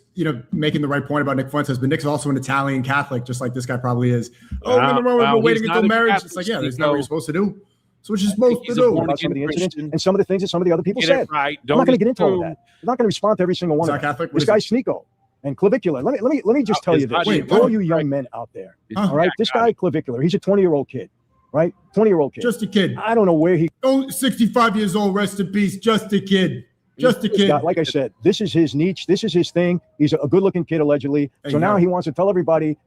making the right point about Nick Fuentes, but Nick's also an Italian Catholic, just like this guy probably is. We're waiting until marriage. It's like, there's not what you're supposed to do. It's what you're supposed to do. About some of the incidents and some of the things that some of the other people said. Right. I'm not going to get into all of that. I'm not going to respond to every single one of them. Catholic? This guy's Sneako and clavicular. Let me just tell you this. For all you young men out there, all right? This guy, clavicular, he's a 20-year-old kid, right? 20-year-old kid. Just a kid. I don't know where he... 65 years old, rest in peace. Just a kid. Just a kid. Like I said, this is his niche. This is his thing. He's a good-looking kid, allegedly. So now he wants to tell everybody...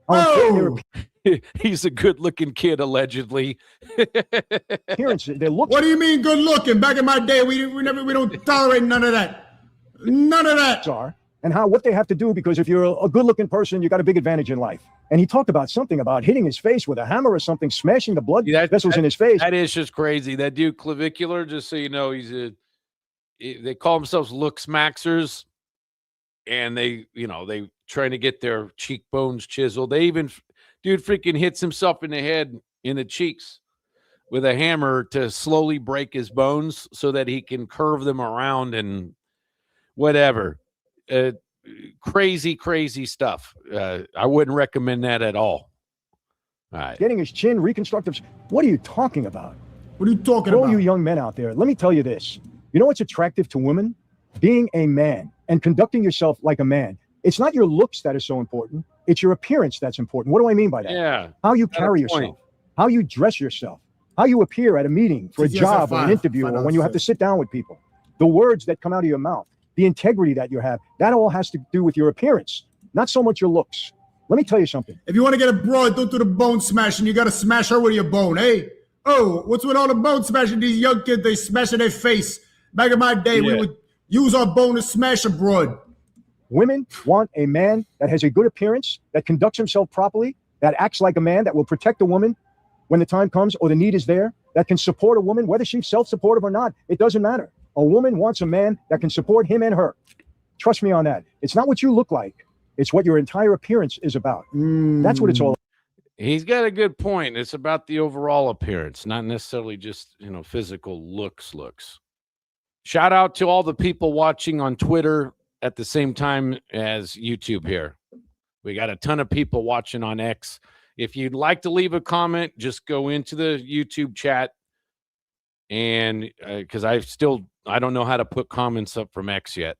He's a good-looking kid, allegedly. Appearance, what do you mean good-looking? Back in my day, we don't tolerate none of that. None of that. And what they have to do, because if you're a good-looking person, you got a big advantage in life. And he talked about something about hitting his face with a hammer or something, smashing the blood vessels in his face. That is just crazy. That dude, clavicular, just so you know, they call themselves looks maxers, and they trying to get their cheekbones chiseled. They even, dude freaking hits himself in the head, in the cheeks with a hammer to slowly break his bones so that he can curve them around and whatever. Crazy stuff. I wouldn't recommend that at all. All right. Getting his chin, reconstructive. What are you talking about? What are you talking about? All you young men out there, let me tell you this. You know what's attractive to women? Being a man and conducting yourself like a man. It's not your looks that is so important. It's your appearance that's important. What do I mean by that? Yeah. How you carry yourself, how you dress yourself, how you appear at a meeting for a job or an interview or when you have to sit down with people. The words that come out of your mouth, the integrity that you have, that all has to do with your appearance, not so much your looks. Let me tell you something. If you want to get a broad, don't do the bone smashing. You got to smash her with your bone, hey? Oh, what's with all the bone smashing? These young kids, they smash in their face. Back in my day, we would use our bone to smash a broad. Women want a man that has a good appearance, that conducts himself properly, that acts like a man, that will protect a woman when the time comes or the need is there, that can support a woman, whether she's self-supportive or not. It doesn't matter. A woman wants a man that can support him and her. Trust me on that. It's not what you look like. It's what your entire appearance is about. That's what it's all about. He's got a good point. It's about the overall appearance, not necessarily just, physical looks. Shout out to all the people watching on Twitter at the same time as YouTube here. We got a ton of people watching on X. If you'd like to leave a comment, just go into the YouTube chat. And because I don't know how to put comments up from X yet.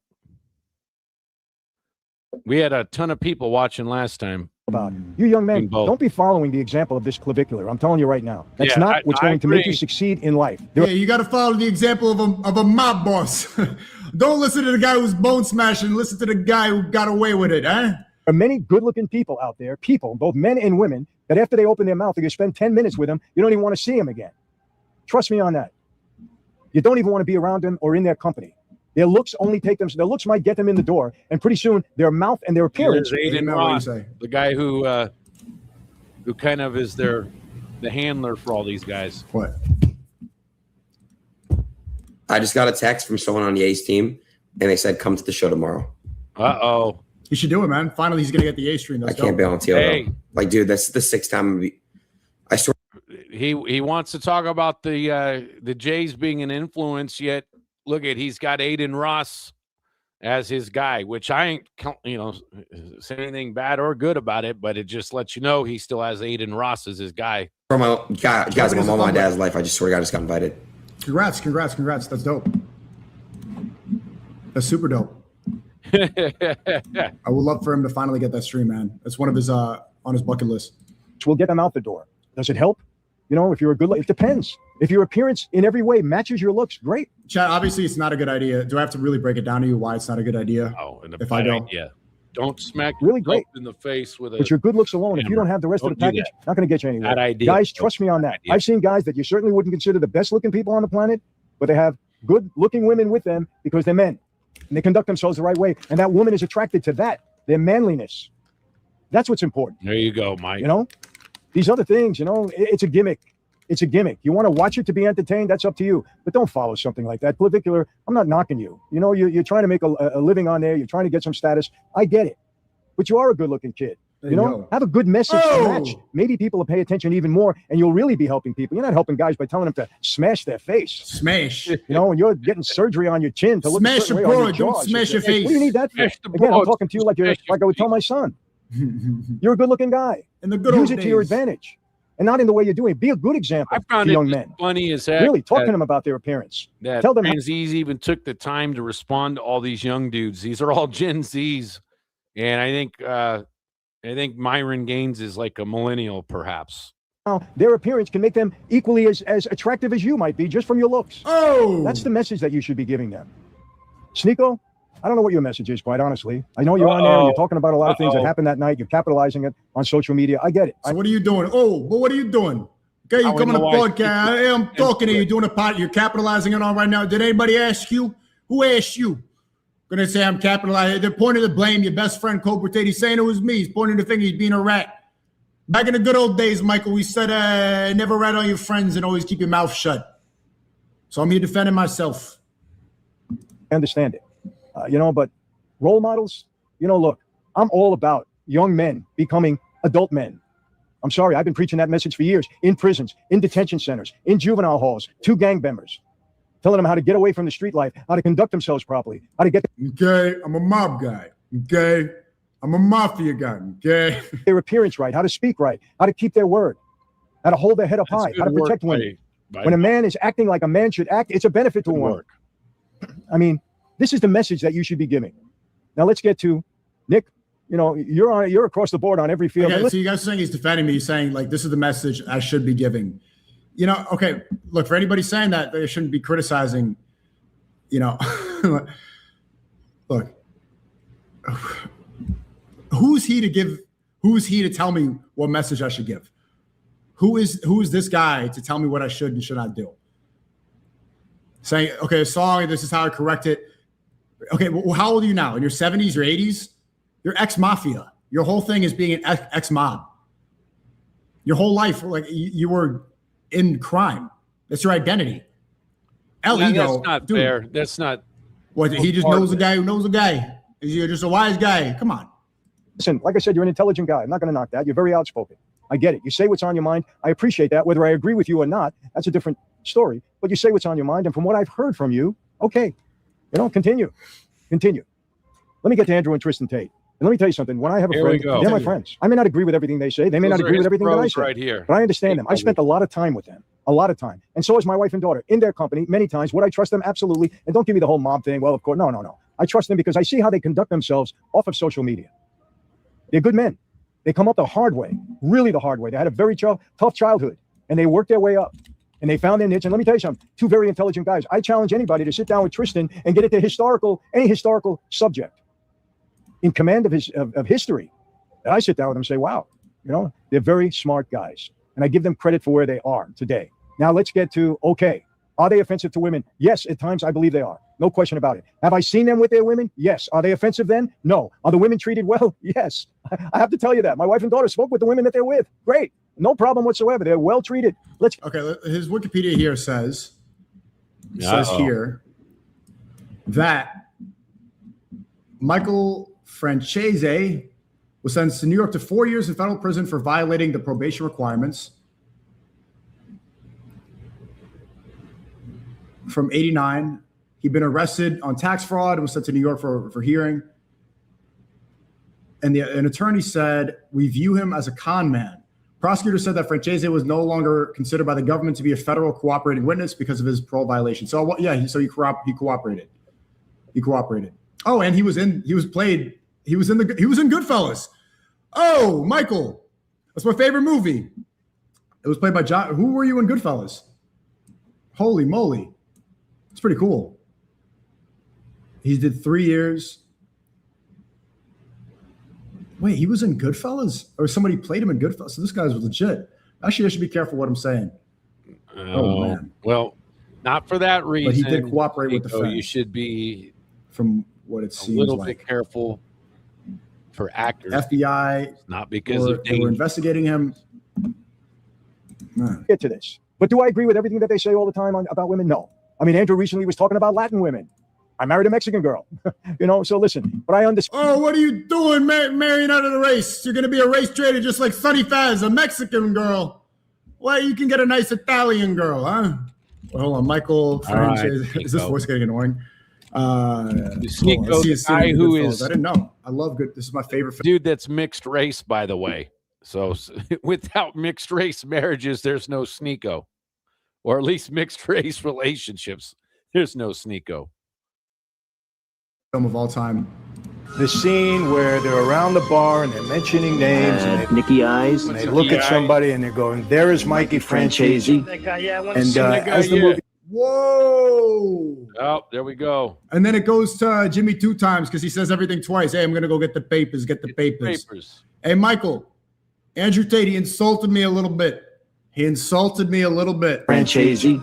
We had a ton of people watching last time. About you young men, don't be following the example of this clavicular. I'm telling you right now. That's not what's going to make you succeed in life. You got to follow the example of a mob boss. Don't listen to the guy who's bone smashing. Listen to the guy who got away with it, huh? There are many good-looking people out there, both men and women, that after they open their mouth, if you spend 10 minutes with them, you don't even want to see them again. Trust me on that. You don't even want to be around them or in their company. Their looks only take them. Their looks might get them in the door, and pretty soon their mouth and their appearance. Aiden Ross, the guy who kind of is the handler for all these guys. What? I just got a text from someone on the A's team, and they said come to the show tomorrow. Uh-oh. You should do it, man. Finally, he's gonna get the A string. I can't be on TL. Like, dude, that's the 6th time. I swear. He wants to talk about the Jays being an influence, yet look at he's got Aiden Ross as his guy, which I ain't, say anything bad or good about it, but it just lets you know he still has Aiden Ross as his guy. For my guys, my mom and dad's life, I just swear to God, I just got invited. Congrats. That's dope. That's super dope. I would love for him to finally get that stream, man. That's one of his on his bucket list. We'll get them out the door. Does it help? If you're a good, it depends. If your appearance in every way matches your looks, great. Chad, obviously it's not a good idea. Do I have to really break it down to you why it's not a good idea? Oh, if I don't, don't smack really great in the face with but your good looks alone. If you don't have the rest of the package, not going to get you anywhere. That idea. Guys, trust me on that. I've seen guys that you certainly wouldn't consider the best looking people on the planet, but they have good looking women with them because they're men and they conduct themselves the right way. And that woman is attracted to that, their manliness. That's what's important. There you go, Mike. These other things, it's a gimmick. It's a gimmick. You want to watch it to be entertained, that's up to you. But don't follow something like that. Clavicular, I'm not knocking you. You're trying to make a living on there. You're trying to get some status. I get it. But you are a good-looking kid. Have a good message to match. Maybe people will pay attention even more, and you'll really be helping people. You're not helping guys by telling them to smash their face. Smash. And you're getting surgery on your chin to look smash a certain way on your jaw. Don't smash your face. What do you need that for? Again, I'm talking to you like I would tell my son. You're a good-looking guy. In the good Use old it to your days. advantage. And not in the way you're doing it. Be a good example to young men. Funny as heck. Really, talk to them about their appearance. Tell them Franzese even took the time to respond to all these young dudes. These are all Gen Zs. And I think Myron Gaines is like a millennial, perhaps. Their appearance can make them equally as attractive as you might be just from your looks. Oh! That's the message that you should be giving them. Sneako, I don't know what your message is, quite honestly. I know you're on there and you're talking about a lot of things that happened that night. You're capitalizing it on social media. I get it. So what are you doing? Oh, but what are you doing? Okay, you come on the podcast. I'm talking to you. You're doing a pod. You're capitalizing it on right now. Did anybody ask you? Who asked you? Gonna say I'm capitalizing. They're pointing the blame. Your best friend, Cobra Tate. He's saying it was me. He's pointing the finger. He's being a rat. Back in the good old days, Michael, we said never rat on your friends and always keep your mouth shut. So I'm here defending myself. I understand it. But role models, look, I'm all about young men becoming adult men. I'm sorry, I've been preaching that message for years, in prisons, in detention centers, in juvenile halls, to gang members, telling them how to get away from the street life, how to conduct themselves properly, how to get Okay, I'm a mob guy. Okay, I'm a mafia guy. Okay, their appearance right, how to speak right, how to keep their word, how to hold their head up high, how to protect women. When a man is acting like a man should act, it's a benefit to a woman. I mean, this is the message that you should be giving. Now let's get to Nick. You're across the board on every field. Okay, so you guys are saying he's defending me. He's saying like this is the message I should be giving. Okay. Look, for anybody saying that they shouldn't be criticizing. Look, who's he to give? Who's he to tell me what message I should give? Who is this guy to tell me what I should and should not do? Saying, okay, a song, this is how I correct it. Okay, well, how old are you now? In your 70s or 80s? You're ex-mafia. Your whole thing is being an ex-mob. Your whole life, like you were in crime. That's your identity. That's not dude, fair. That's not. What, he just knows a guy who knows a guy. You're just a wise guy. Come on. Listen, like I said, you're an intelligent guy. I'm not going to knock that. You're very outspoken. I get it. You say what's on your mind. I appreciate that. Whether I agree with you or not, that's a different story. But you say what's on your mind. And from what I've heard from you, okay, continue. Let me get to Andrew and Tristan Tate. And let me tell you something. When I have a friend, they're my friends. I may not agree with everything they say. They may not agree with everything that I say. Right here. But I understand them. I spent a lot of time with them. A lot of time. And so is my wife and daughter in their company many times. Would I trust them? Absolutely. And don't give me the whole mob thing. Well, of course. No. I trust them because I see how they conduct themselves off of social media. They're good men. They come up the hard way, really the hard way. They had a very tough childhood, and they worked their way up, and they found their niche. And let me tell you something, two very intelligent guys. I challenge anybody to sit down with Tristan and get into any historical subject in command of history. And I sit down with them and say, wow, they're very smart guys. And I give them credit for where they are today. Now let's get to, okay, are they offensive to women? Yes, at times I believe they are. No question about it. Have I seen them with their women? Yes. Are they offensive then? No. Are the women treated well? Yes. I have to tell you that. My wife and daughter spoke with the women that they're with. Great. No problem whatsoever. They're well treated. Okay, his Wikipedia here says here that Michael Franzese was sentenced to New York to 4 years in federal prison for violating the probation requirements from 89 He'd been arrested on tax fraud and was sent to New York for hearing. And an attorney said, we view him as a con man. Prosecutor said that Franzese was no longer considered by the government to be a federal cooperating witness because of his parole violation. So he cooperated. He cooperated. Oh, and he was in Goodfellas. Oh, Michael, that's my favorite movie. It was played by John. Who were you in Goodfellas? Holy moly. It's pretty cool. He did 3 years. Wait, he was in Goodfellas? Or somebody played him in Goodfellas? So this guy's legit. Actually, I should be careful what I'm saying. Oh, man. Well, not for that reason. But he did cooperate with the feds. You should be, from what it seems, a little bit careful for actors. FBI, not because they were investigating him. Get to this. But do I agree with everything that they say all the time about women? No. I mean, Andrew recently was talking about Latin women. I married a Mexican girl, so listen, but I understand. Oh, what are you doing, marrying out of the race? You're going to be a race trader just like Sonny Faz, a Mexican girl. Well, you can get a nice Italian girl, huh? Well, hold on, Michael. Right, is this voice getting annoying? Sneako, the guy who is... I didn't know. I love good. This is my favorite film. Dude, that's mixed race, by the way. So without mixed race marriages, there's no Sneako. Or at least mixed race relationships. There's no Sneako. Film of all time. The scene where they're around the bar and they're mentioning names and Nicky Eyes. they look at somebody and they're going, there is Mikey Franzese. And as the movie... Whoa! Oh, there we go. And then it goes to Jimmy 2 times because he says everything twice. Hey, I'm going to go get the papers, get the papers. Hey, Michael, Andrew Tate, he insulted me a little bit. Franzese.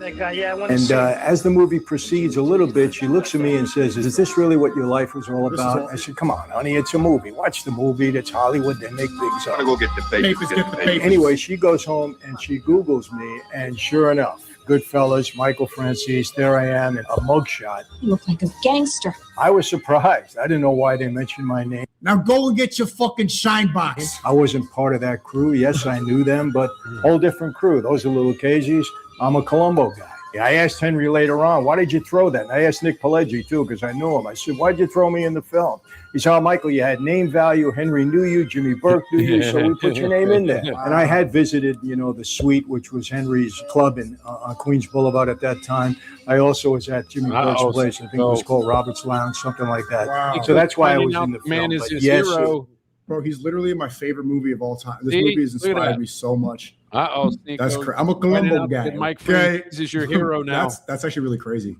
And as the movie proceeds a little bit, she looks at me and says, is this really what your life was all about? I said, come on, honey, it's a movie. Watch the movie. That's Hollywood. They make things up. I'm going to go get the papers. Get the papers. Anyway, she goes home and she Googles me. And sure enough, Goodfellas, Michael Franzese, there I am in a mugshot. You look like a gangster. I was surprised. I didn't know why they mentioned my name. Now go and get your fucking shine box. I wasn't part of that crew. Yes, I knew them, but whole different crew. Those are little Cageys. I'm a Colombo guy. I asked Henry later on, why did you throw that? And I asked Nick Pileggi, too, because I knew him. I said, why'd you throw me in the film? He said, oh, Michael, you had name value. Henry knew you. Jimmy Burke knew you, so we put your name in there. And I had visited, the Suite, which was Henry's club on Queens Boulevard at that time. I also was at Jimmy Burke's place. I think it was called Robert's Lounge, something like that. Wow. So that's why I was in the film. Man is his hero. Bro, he's literally my favorite movie of all time. This movie has inspired me so much. That's crazy. I'm a Colombo guy. Mike Franzese is your hero now. That's actually really crazy.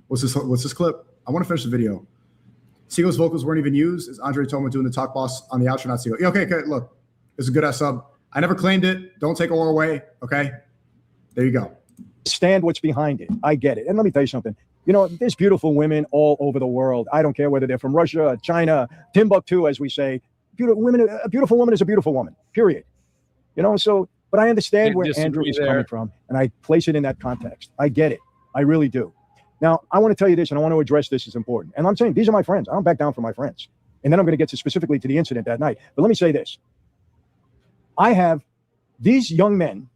What's this clip? I want to finish the video. Seago's vocals weren't even used. Is Andre Toma doing the talk boss on the outro, not Seago? Yeah, okay, look. It's a good ass sub. I never claimed it. Don't take all away, okay? There you go. Stand what's behind it. I get it. And let me tell you something. There's beautiful women all over the world. I don't care whether they're from Russia, China, Timbuktu, as we say. A beautiful woman is a beautiful woman, period. But I understand where Andrew is coming from, and I place it in that context. I get it. I really do. Now, I want to tell you this, and I want to address this as important. And I'm saying these are my friends. I don't back down from my friends. And then I'm going to get specifically to the incident that night. But let me say this. I have these young men,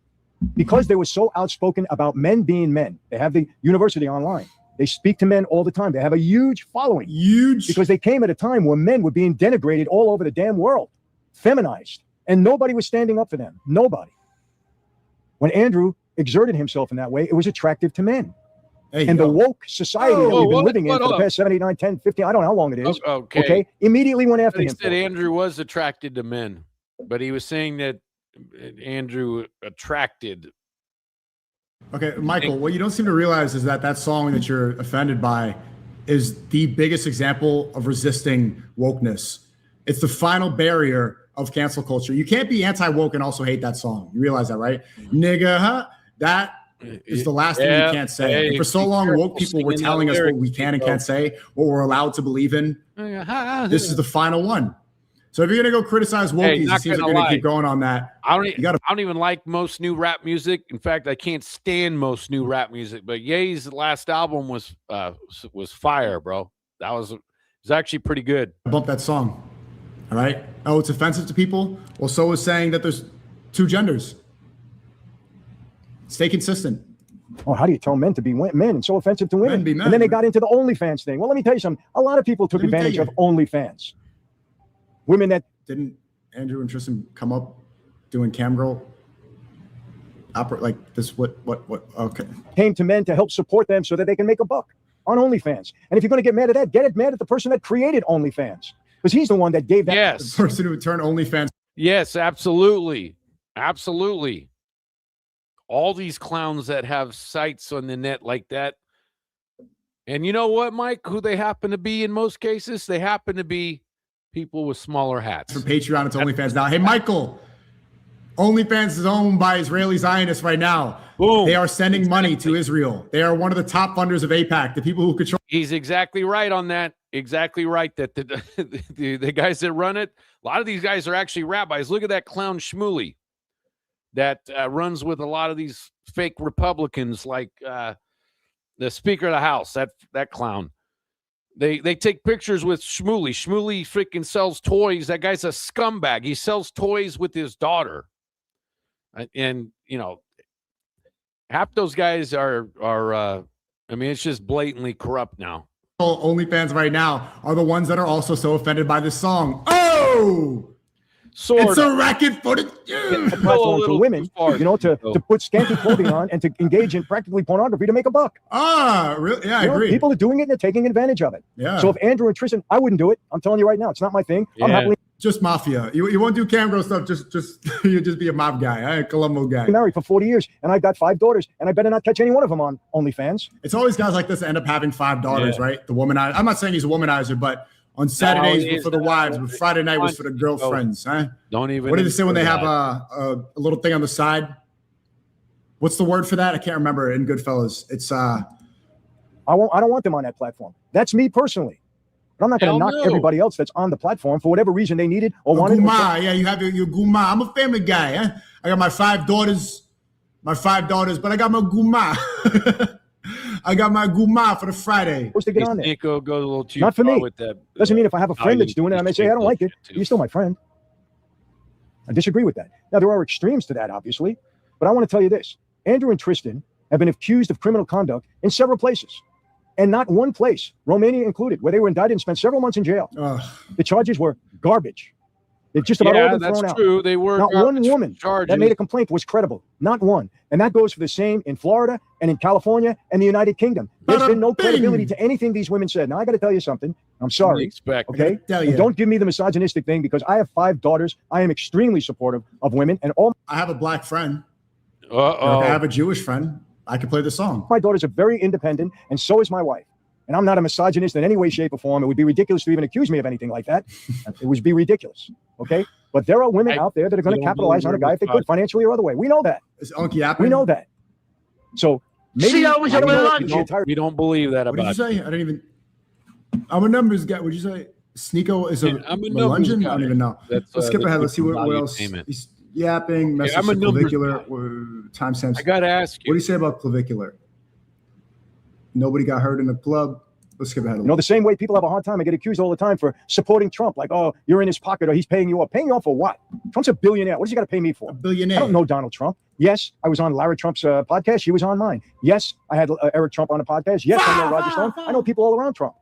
because they were so outspoken about men being men. They have the university online. They speak to men all the time. They have a huge following. Huge. Because they came at a time where men were being denigrated all over the damn world, feminized, and nobody was standing up for them. Nobody. When Andrew exerted himself in that way, it was attractive to men. And the woke society that we've been living in for the past 7, 8, 9, 10, 15, I don't know how long it is. Okay. Immediately went after him. He said Andrew was attracted to men, but he was saying that Andrew attracted. Okay, Michael, what you don't seem to realize is that song that you're offended by is the biggest example of resisting wokeness. It's the final barrier of cancel culture. You can't be anti-woke and also hate that song. You realize that, right? Nigga, huh? That is the last thing you can't say. Hey, and for so long, woke people were telling us what we can and can't say, what we're allowed to believe in. This is the final one. So if you're going to go criticize wokies, it seems like you're going to keep going on that. I don't even like most new rap music. In fact, I can't stand most new rap music. But Ye's last album was fire, bro. It was actually pretty good. Bump that song. All right. Oh, it's offensive to people. Well, so is saying that there's 2 genders. Stay consistent. Oh, how do you tell men to be men and so offensive to women? Men be men, and then they right? got into the OnlyFans thing. Well, let me tell you something. A lot of people took advantage of OnlyFans. Women that didn't Andrew and Tristan come up doing cam girl opera like this? What? Okay. Came to men to help support them so that they can make a buck on OnlyFans. And if you're going to get mad at that, get mad at the person that created OnlyFans, because he's the one that gave that. Yes. The person who turned OnlyFans. Yes, absolutely. Absolutely. All these clowns that have sites on the net like that. And you know what, Mike, who they happen to be in most cases? They happen to be people with smaller hats. For Patreon, it's OnlyFans now. Hey, Michael, OnlyFans is owned by Israeli Zionists right now. Boom. They are sending money to Israel. They are one of the top funders of AIPAC, the people who control. He's exactly right on that. Exactly right. That the guys that run it, a lot of these guys are actually rabbis. Look at that clown Shmuley that runs with a lot of these fake Republicans, like the Speaker of the House, that clown. They take pictures with Shmuley. Shmuley freaking sells toys. That guy's a scumbag. He sells toys with his daughter. And you know, half those guys are I mean, it's just blatantly corrupt now. OnlyFans right now are the ones that are also so offended by this song. Oh! It's a racket for the platform for women, to put scanty clothing on and to engage in practically pornography to make a buck. Ah, really? Yeah, I agree. People are doing it and they're taking advantage of it. Yeah. So if Andrew and Tristan, I wouldn't do it. I'm telling you right now, it's not my thing. Yeah. I'm happily just mafia. You won't do cam girl stuff. Just you just be a mob guy, a Colombo guy. Married for 40 years, and I've got 5 daughters, and I better not catch any one of them on OnlyFans. It's always guys like this that end up having 5 daughters, right? The womanizer. I'm not saying he's a womanizer, but on Saturdays were for the wives, but Friday night was for the girlfriends. Huh? Don't even. What do they say when they have a little thing on the side? What's the word for that? I can't remember. In Goodfellas, it's I don't want them on that platform. That's me personally. But I'm not going to knock everybody else that's on the platform for whatever reason they needed or wanted. Guma, yeah, you have your guma. I'm a family guy. Huh? I got my 5 daughters, but I got my guma. I got my guma for the Friday. Supposed to get on there. Sneako goes a little too not for me. with that. Doesn't mean if I have a friend that's doing it, I may say I don't like it. You're still my friend. I disagree with that. Now there are extremes to that, obviously, but I want to tell you this: Andrew and Tristan have been accused of criminal conduct in several places, and not one place, Romania included, where they were indicted and spent several months in jail. The charges were garbage. They've just about all been thrown out. True. They were not one woman that made a complaint was credible. Not one. And that goes for the same in Florida and in California and the United Kingdom. There's been no credibility to anything these women said. Now I got to tell you something. I'm sorry. Okay. And don't give me the misogynistic thing, because I have 5 daughters. I am extremely supportive of women and all. I have a black friend. I have a Jewish friend. I can play the song. My daughters are very independent, and so is my wife. And I'm not a misogynist in any way, shape, or form. It would be ridiculous to even accuse me of anything like that. It would be ridiculous. Okay? But there are women out there that are going to capitalize on a guy if they could, financially or other way. We know that. Is Unky Appin? We know that. So maybe we don't believe that about. What did you say? I didn't even. I'm a numbers guy. What did you say? Sneako is a Melungeon? I don't even know. Let's skip ahead. Let's see what else. He's yapping. Message to clavicular. Timestamps. I got to ask you. What do you say about clavicular? Nobody got hurt in the club. Let's skip ahead. The same way people have a hard time and get accused all the time for supporting Trump, like, oh, you're in his pocket or he's paying you off. Paying you off for what? Trump's a billionaire. What does he got to pay me for? A billionaire. I don't know Donald Trump. Yes, I was on Larry Trump's podcast. He was on mine. Yes, I had Eric Trump on a podcast. Yes, I know Roger Stone. I know people all around Trump.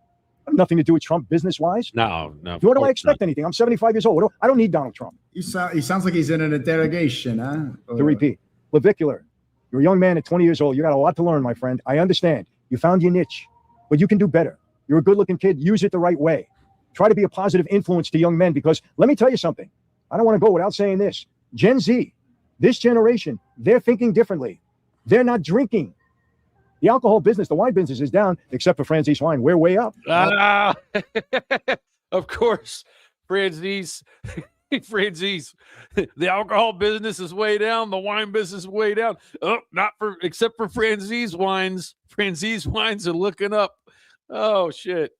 I have nothing to do with Trump business-wise. No. What do I expect anything? I'm 75 years old. I don't need Donald Trump. He sounds like he's in an interrogation, huh? To repeat, clavicular. You're a young man at 20 years old. You got a lot to learn, my friend. I understand. You found your niche, but you can do better. You're a good-looking kid. Use it the right way. Try to be a positive influence to young men, because let me tell you something. I don't want to go without saying this. Gen Z, this generation, they're thinking differently. They're not drinking. The alcohol business, the wine business is down, except for Franzese wine. We're way up. Of course, Franzese. Franzese. The alcohol business is way down. The wine business is way down. Oh, except for Franzese wines. Franzese wines are looking up. Oh shit.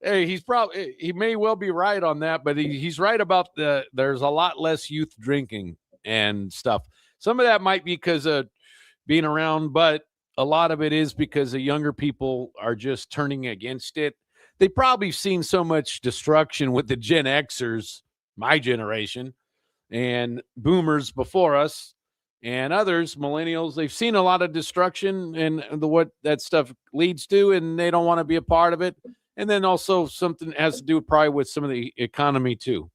Hey, he may well be right on that, but he's right about there's a lot less youth drinking and stuff. Some of that might be because of being around, but a lot of it is because the younger people are just turning against it. They probably seen so much destruction with the Gen Xers, my generation, and boomers before us, and others, millennials, they've seen a lot of destruction and what that stuff leads to, and they don't want to be a part of it. And then also something has to do probably with some of the economy too.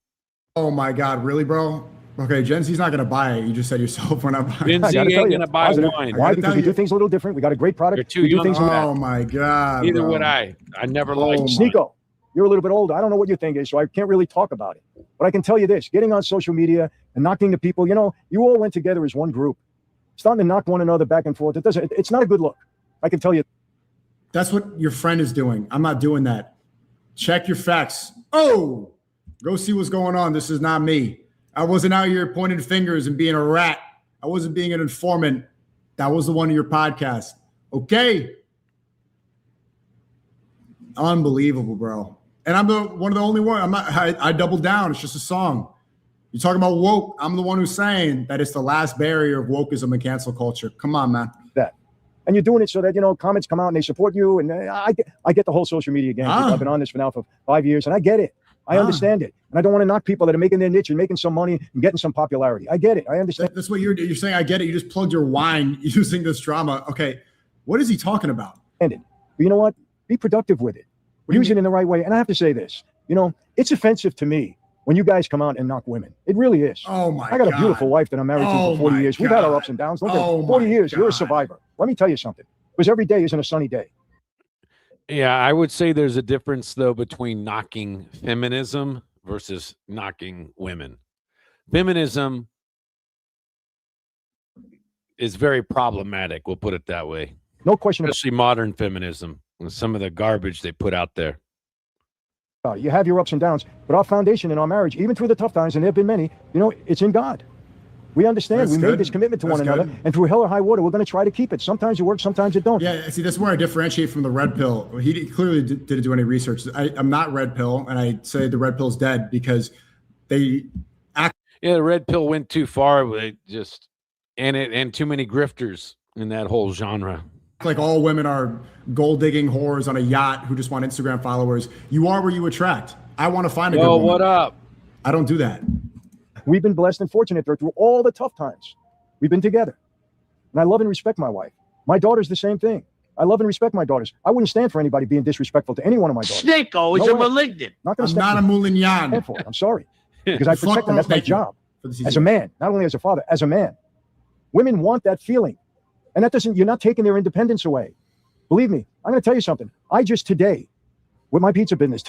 Oh my God, really, bro? Okay, Gen Z's not going to buy it. You just said yourself we're not buying it. Gen Z ain't going to buy wine. Why? Because we do things a little different. We got a great product. We do things oh my God. Neither would I. I never liked Sneako. You're a little bit older. I don't know what your thing is, so I can't really talk about it. But I can tell you this, getting on social media and knocking the people, you all went together as one group. Starting to knock one another back and forth. It's not a good look. I can tell you. That's what your friend is doing. I'm not doing that. Check your facts. Oh, go see what's going on. This is not me. I wasn't out here pointing fingers and being a rat. I wasn't being an informant. That was the one of your podcast. Okay. Unbelievable, bro. And I'm one of the only one. I doubled down. It's just a song. You're talking about woke. I'm the one who's saying that it's the last barrier of wokeism and cancel culture. Come on, man. That. And you're doing it so that, comments come out and they support you. And I get the whole social media game. I've been on this for now for 5 years, and I get it. I understand it. And I don't want to knock people that are making their niche and making some money and getting some popularity. I get it. I understand. That's what you're saying. I get it. You just plugged your wine using this drama. Okay. What is he talking about? But you know what? Be productive with it. Use it in the right way. And I have to say this, it's offensive to me when you guys come out and knock women. It really is. Oh my God. I got a beautiful wife that I'm married to for 40 years. We've had our ups and downs. 40 years. You're a survivor. Let me tell you something. Because every day isn't a sunny day. Yeah, I would say there's a difference, though, between knocking feminism versus knocking women. Feminism is very problematic. We'll put it that way. No question. Especially modern feminism. And some of the garbage they put out there. You have your ups and downs, but our foundation in our marriage, even through the tough times, and there have been many, it's in God. We understand. Made this commitment to one another, and through hell or high water, we're going to try to keep it. Sometimes it works, sometimes it don't. Yeah, see, that's where I differentiate from the red pill. He clearly didn't do any research. I'm not red pill, and I say the red pill's dead because they act. Yeah, the red pill went too far. They just and too many grifters in that whole genre. Like all women are gold digging whores on a yacht who just want Instagram followers. You are where you attract. I want to find a good woman. What up? I don't do that. We've been blessed and fortunate through all the tough times. We've been together. And I love and respect my wife. My daughter's the same thing. I love and respect my daughters. I wouldn't stand for anybody being disrespectful to any one of my daughters. Sneako is a malignant. I'm not a Moulignan. I'm sorry. Because I protect them. That's my job. As a man, not only as a father, as a man. Women want that feeling. And you're not taking their independence away. Believe me, I'm going to tell you something. I just today, with my pizza business,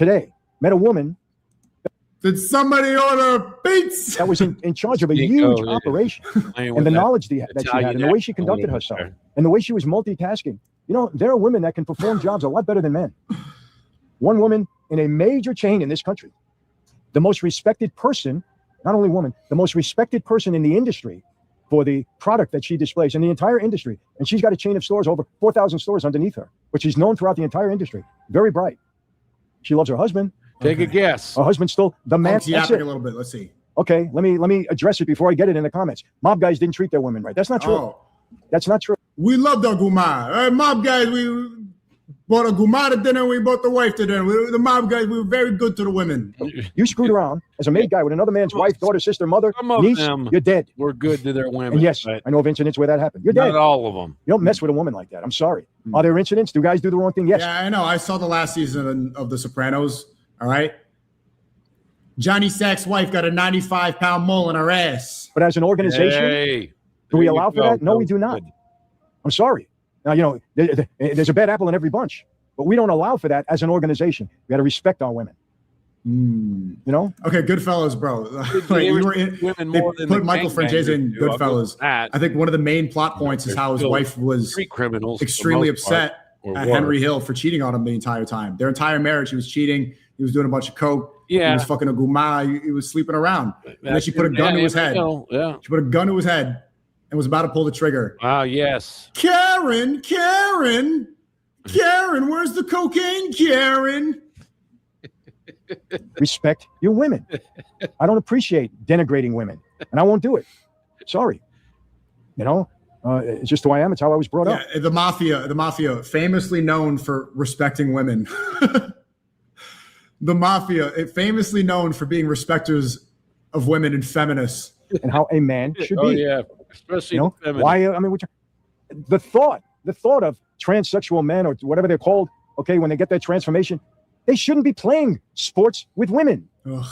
met a woman. Did somebody order pizza? That was in charge of a huge operation. And the knowledge that she had, and the way she conducted herself, and the way she was multitasking. There are women that can perform jobs a lot better than men. One woman in a major chain in this country, the most respected person, not only woman, the most respected person in the industry for the product that she displays in the entire industry. And she's got a chain of stores, over 4,000 stores underneath her, but she's known throughout the entire industry. Very bright. She loves her husband. Take a guess. Her husband's still the man. A little bit. Let's see. Okay, let me address it before I get it in the comments. Mob guys didn't treat their women right. That's not true. Oh. That's not true. We love the guma. Mob guys, we bought a guma to dinner. We bought the wife to dinner. The mob guys, we were very good to the women. You screwed around as a married guy with another man's wife, daughter, sister, mother, niece. You're dead. We're good to their women. And yes, I know of incidents where that happened. You're dead. Not all of them. You don't mess with a woman like that. I'm sorry. Are there incidents? Do guys do the wrong thing? Yes. Yeah, I know. I saw the last season of The Sopranos. All right. Johnny Sack's wife got a 95-pound mole in her ass. But as an organization, do we allow for that? No, we do not. I'm sorry. Now, there's a bad apple in every bunch, but we don't allow for that as an organization. We got to respect our women. Okay, Goodfellas, bro. They put Michael Franzese in Goodfellas. I think one of the main plot points is how his wife was extremely upset at Henry Hill for cheating on him the entire time. Their entire marriage, he was cheating. He was doing a bunch of coke. Yeah. He was fucking a guma. He was sleeping around. And then she put a gun to his head. She put a gun to his head and was about to pull the trigger. Wow, yes. Karen, where's the cocaine, Karen? Respect your women. I don't appreciate denigrating women, and I won't do it. Sorry. It's just who I am. It's how I was brought up. The mafia, famously known for respecting women. The mafia, famously known for being respecters of women and feminists. And how a man should be. Yeah. Especially You know why? I mean, the thought of transsexual men or whatever they're called. Okay, when they get their transformation, they shouldn't be playing sports with women. Ugh.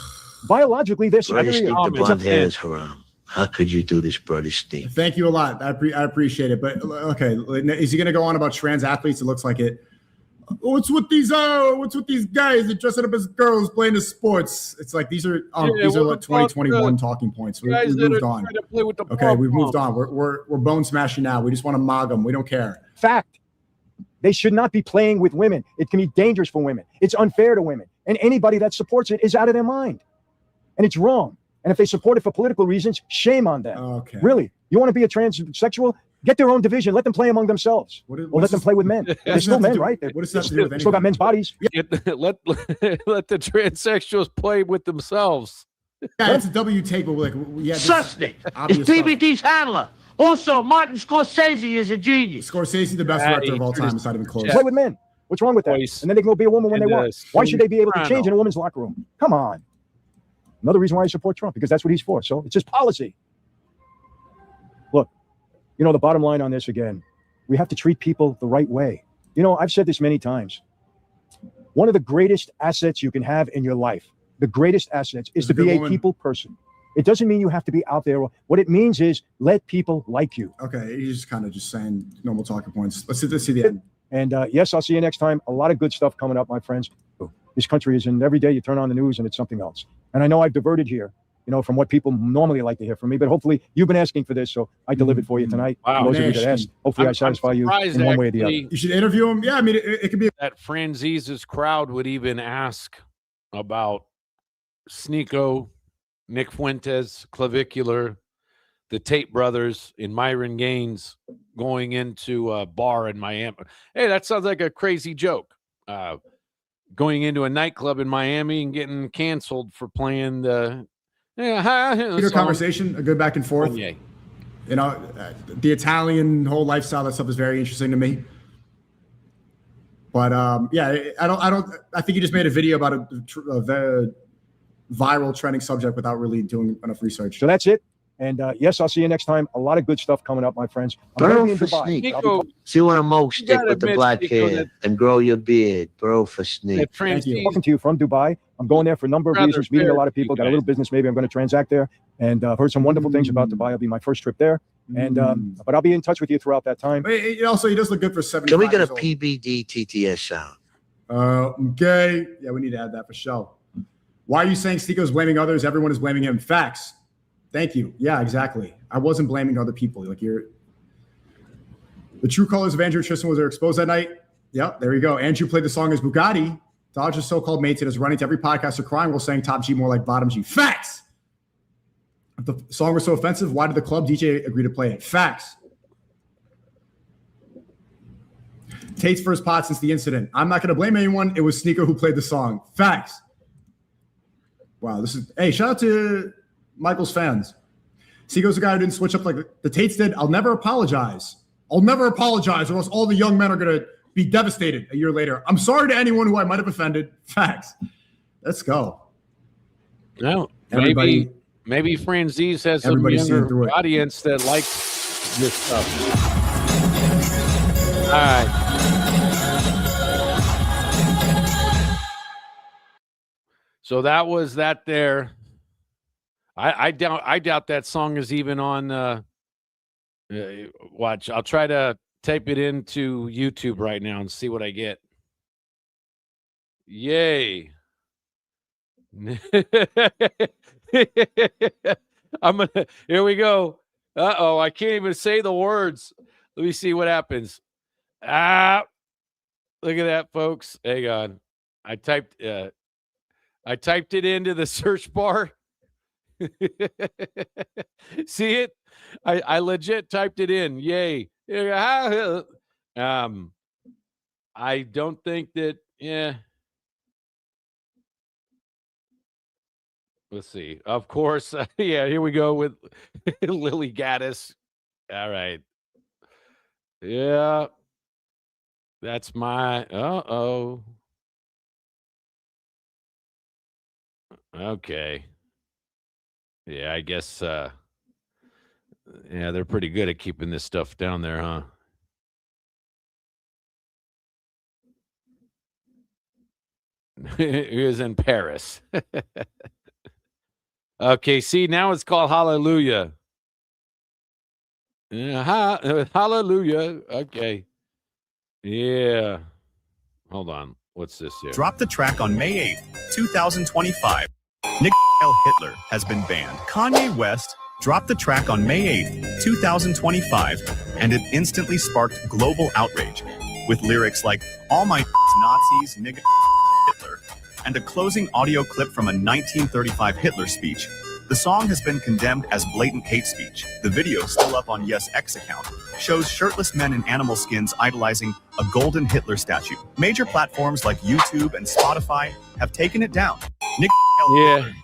Biologically, they're Brother Steve, the blonde hair is haram. How could you do this, Brother Steve? Thank you a lot. I appreciate it. But okay, is he going to go on about trans athletes? It looks like it. What's with these guys that dressing up as girls playing the sports? It's like these are like 2021 talking points. We moved on. Okay, we've moved on. We're bone smashing now. We just want to mog them. We don't care. Fact. They should not be playing with women. It can be dangerous for women. It's unfair to women. And anybody that supports it is out of their mind. And it's wrong. And if they support it for political reasons, shame on them. Okay. Really? You want to be a transsexual? Get their own division. Let them play among themselves. Or let them play with men. They're still men, right? What does that do with anything? Still got men's bodies. Yeah. let the transsexuals play with themselves. Yeah, it's a W take, but like, yeah. Sussnick is PBD's handler. Also, Martin Scorsese is a genius. Scorsese, the best director of all time. It's not even close. Play with men. What's wrong with that? And then they can go be a woman when they want. Why should they be able to change in a woman's locker room? Come on. Another reason why I support Trump, because that's what he's for. So it's his policy. Look, you know, the bottom line on this again, we have to treat people the right way. You know, I've said this many times. One of the greatest assets you can have in your life, the greatest assets, is to be a people person. It doesn't mean you have to be out there. What it means is let people like you. Okay, he's just kind of just saying normal talking points. Let's see the end. And yes, I'll see you next time. A lot of good stuff coming up, my friends. This country is in every day you turn on the news and it's something else. And I know I've diverted here, you know, from what people normally like to hear from me. But hopefully you've been asking for this, so I delivered for you tonight. Wow. Those of you that asked, hopefully I satisfy you in one way or the other. You should interview him. Yeah, I mean, it could be that Franzese's crowd would even ask about Sneako, Nick Fuentes, Clavicular, the Tate brothers, and Myron Gaines going into a bar in Miami. Hey, that sounds like a crazy joke. Going into a nightclub in Miami and getting canceled for playing the good conversation, a good back and forth. Yeah. You know, the Italian whole lifestyle, that stuff is very interesting to me. But yeah, I think you just made a video about a viral trending subject without really doing enough research. So that's it. And yes, I'll see you next time. A lot of good stuff coming up, my friends. Bro for Sneak. See what a mo stick with the black hair and grow your beard. Bro for Sneak. Thank you. Talking to you from Dubai. I'm going there for a number of reasons, meeting a lot of people. Got a little business. Maybe I'm going to transact there. And heard some wonderful things about Dubai. It'll be my first trip there. And but I'll be in touch with you throughout that time. Also, he does look good for 70. Can we get a PBD TTS sound? Okay. Yeah, we need to add that for show. Why are you saying Sneako's blaming others? Everyone is blaming him. Facts. Thank you. Yeah, exactly. I wasn't blaming other people. Like the true colors of Andrew Tristan was exposed that night. Yep, there you go. Andrew played the song as Bugatti. Dodger's so-called mates is running to every podcaster crying while saying top G more like bottom G. Facts. If the song was so offensive, why did the club DJ agree to play it? Facts. Tate's first pot since the incident. I'm not going to blame anyone. It was Sneako who played the song. Facts. Wow, hey, shout out to Michael's fans. Seago's the guy who didn't switch up like the Tates did. I'll never apologize. I'll never apologize, or else all the young men are going to be devastated a year later. I'm sorry to anyone who I might have offended. Facts. Let's go. No, maybe Franzese has some younger audience that likes this stuff. All right. So that was that there. I doubt that song is even on watch. I'll try to type it into YouTube right now and see what I get. Yay. Here we go. Uh-oh, I can't even say the words. Let me see what happens. Look at that, folks. Hang on. I typed it into the search bar. See it? I legit typed it in. Yay. I don't think that, yeah. Let's see. Of course. Yeah, here we go with Lily Gaddis. All right. Yeah. That's my, uh-oh. Okay. Yeah, I guess Yeah, they're pretty good at keeping this stuff down there, huh? He was in Paris. Okay, see, now it's called Hallelujah. Yeah, hallelujah. Okay. Yeah. Hold on. What's this here? Dropped the track on May 8th, 2025. Nick Hitler has been banned. Kanye West dropped the track on May 8th, 2025, and it instantly sparked global outrage with lyrics like, all my Nazis, nigga Hitler, and a closing audio clip from a 1935 Hitler speech. The song has been condemned as blatant hate speech. The video, still up on Yes X account, shows shirtless men in animal skins idolizing a golden Hitler statue. Major platforms like YouTube and Spotify have taken it down. Nick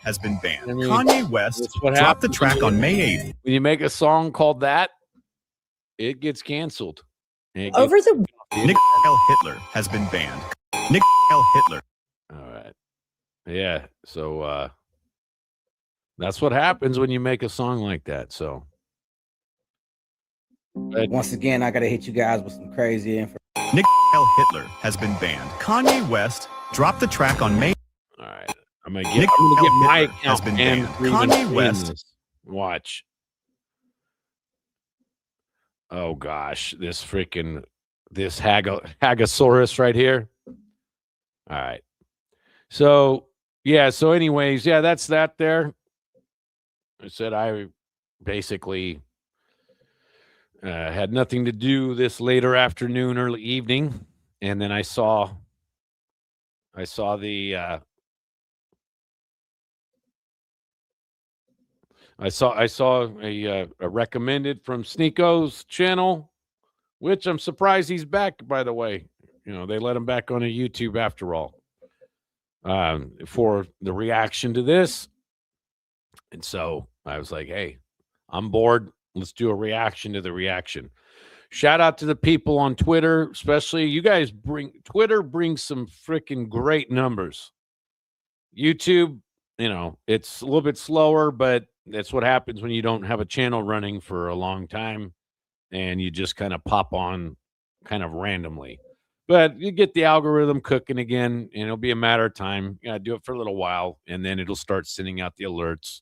has been banned. Kanye West dropped the track on May 8th. When you make a song called that, it gets canceled. Nick Hitler has been banned. Nick Hitler. All right. Yeah. So that's what happens when you make a song like that. So once again, I gotta hit you guys with some crazy info. Nick Hitler has been banned. Kanye West dropped the track on May. All right. I'm gonna get my account has been banned. Kanye West. Watch. Oh gosh, this Hagosaurus right here. All right. So yeah, so anyways, yeah, that's that there. I said I basically had nothing to do this later afternoon, early evening, and then I saw the I saw a recommended from Sneako's channel, which I'm surprised he's back, by the way. You know, they let him back on a YouTube after all, for the reaction to this. And so I was like, hey, I'm bored. Let's do a reaction to the reaction. Shout out to the people on Twitter, especially you guys Twitter brings some freaking great numbers. YouTube, you know, it's a little bit slower, but that's what happens when you don't have a channel running for a long time and you just kind of pop on kind of randomly. But you get the algorithm cooking again, and it'll be a matter of time. You gotta do it for a little while, and then it'll start sending out the alerts,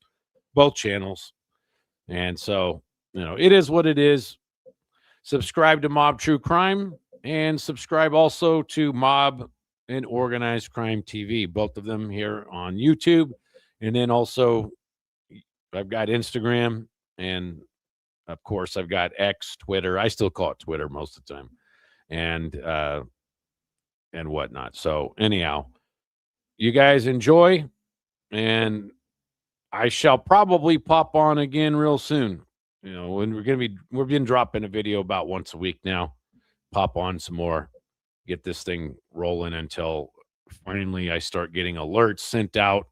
both channels. And so, you know, it is what it is. Subscribe to Mob True Crime and subscribe also to Mob and Organized Crime TV, both of them here on YouTube. And then also I've got Instagram, and of course I've got X, Twitter. I still call it Twitter most of the time, and whatnot. So anyhow, you guys enjoy, and I shall probably pop on again real soon. You know, when we've been dropping a video about once a week now. Pop on some more, get this thing rolling until finally I start getting alerts sent out,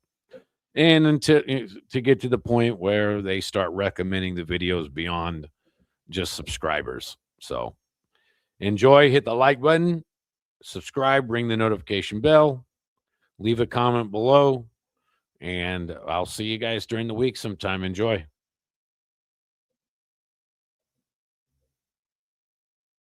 and until to get to the point where they start recommending the videos beyond just subscribers. So enjoy, hit the like button, subscribe, ring the notification bell, leave a comment below, and I'll see you guys during the week sometime. Enjoy.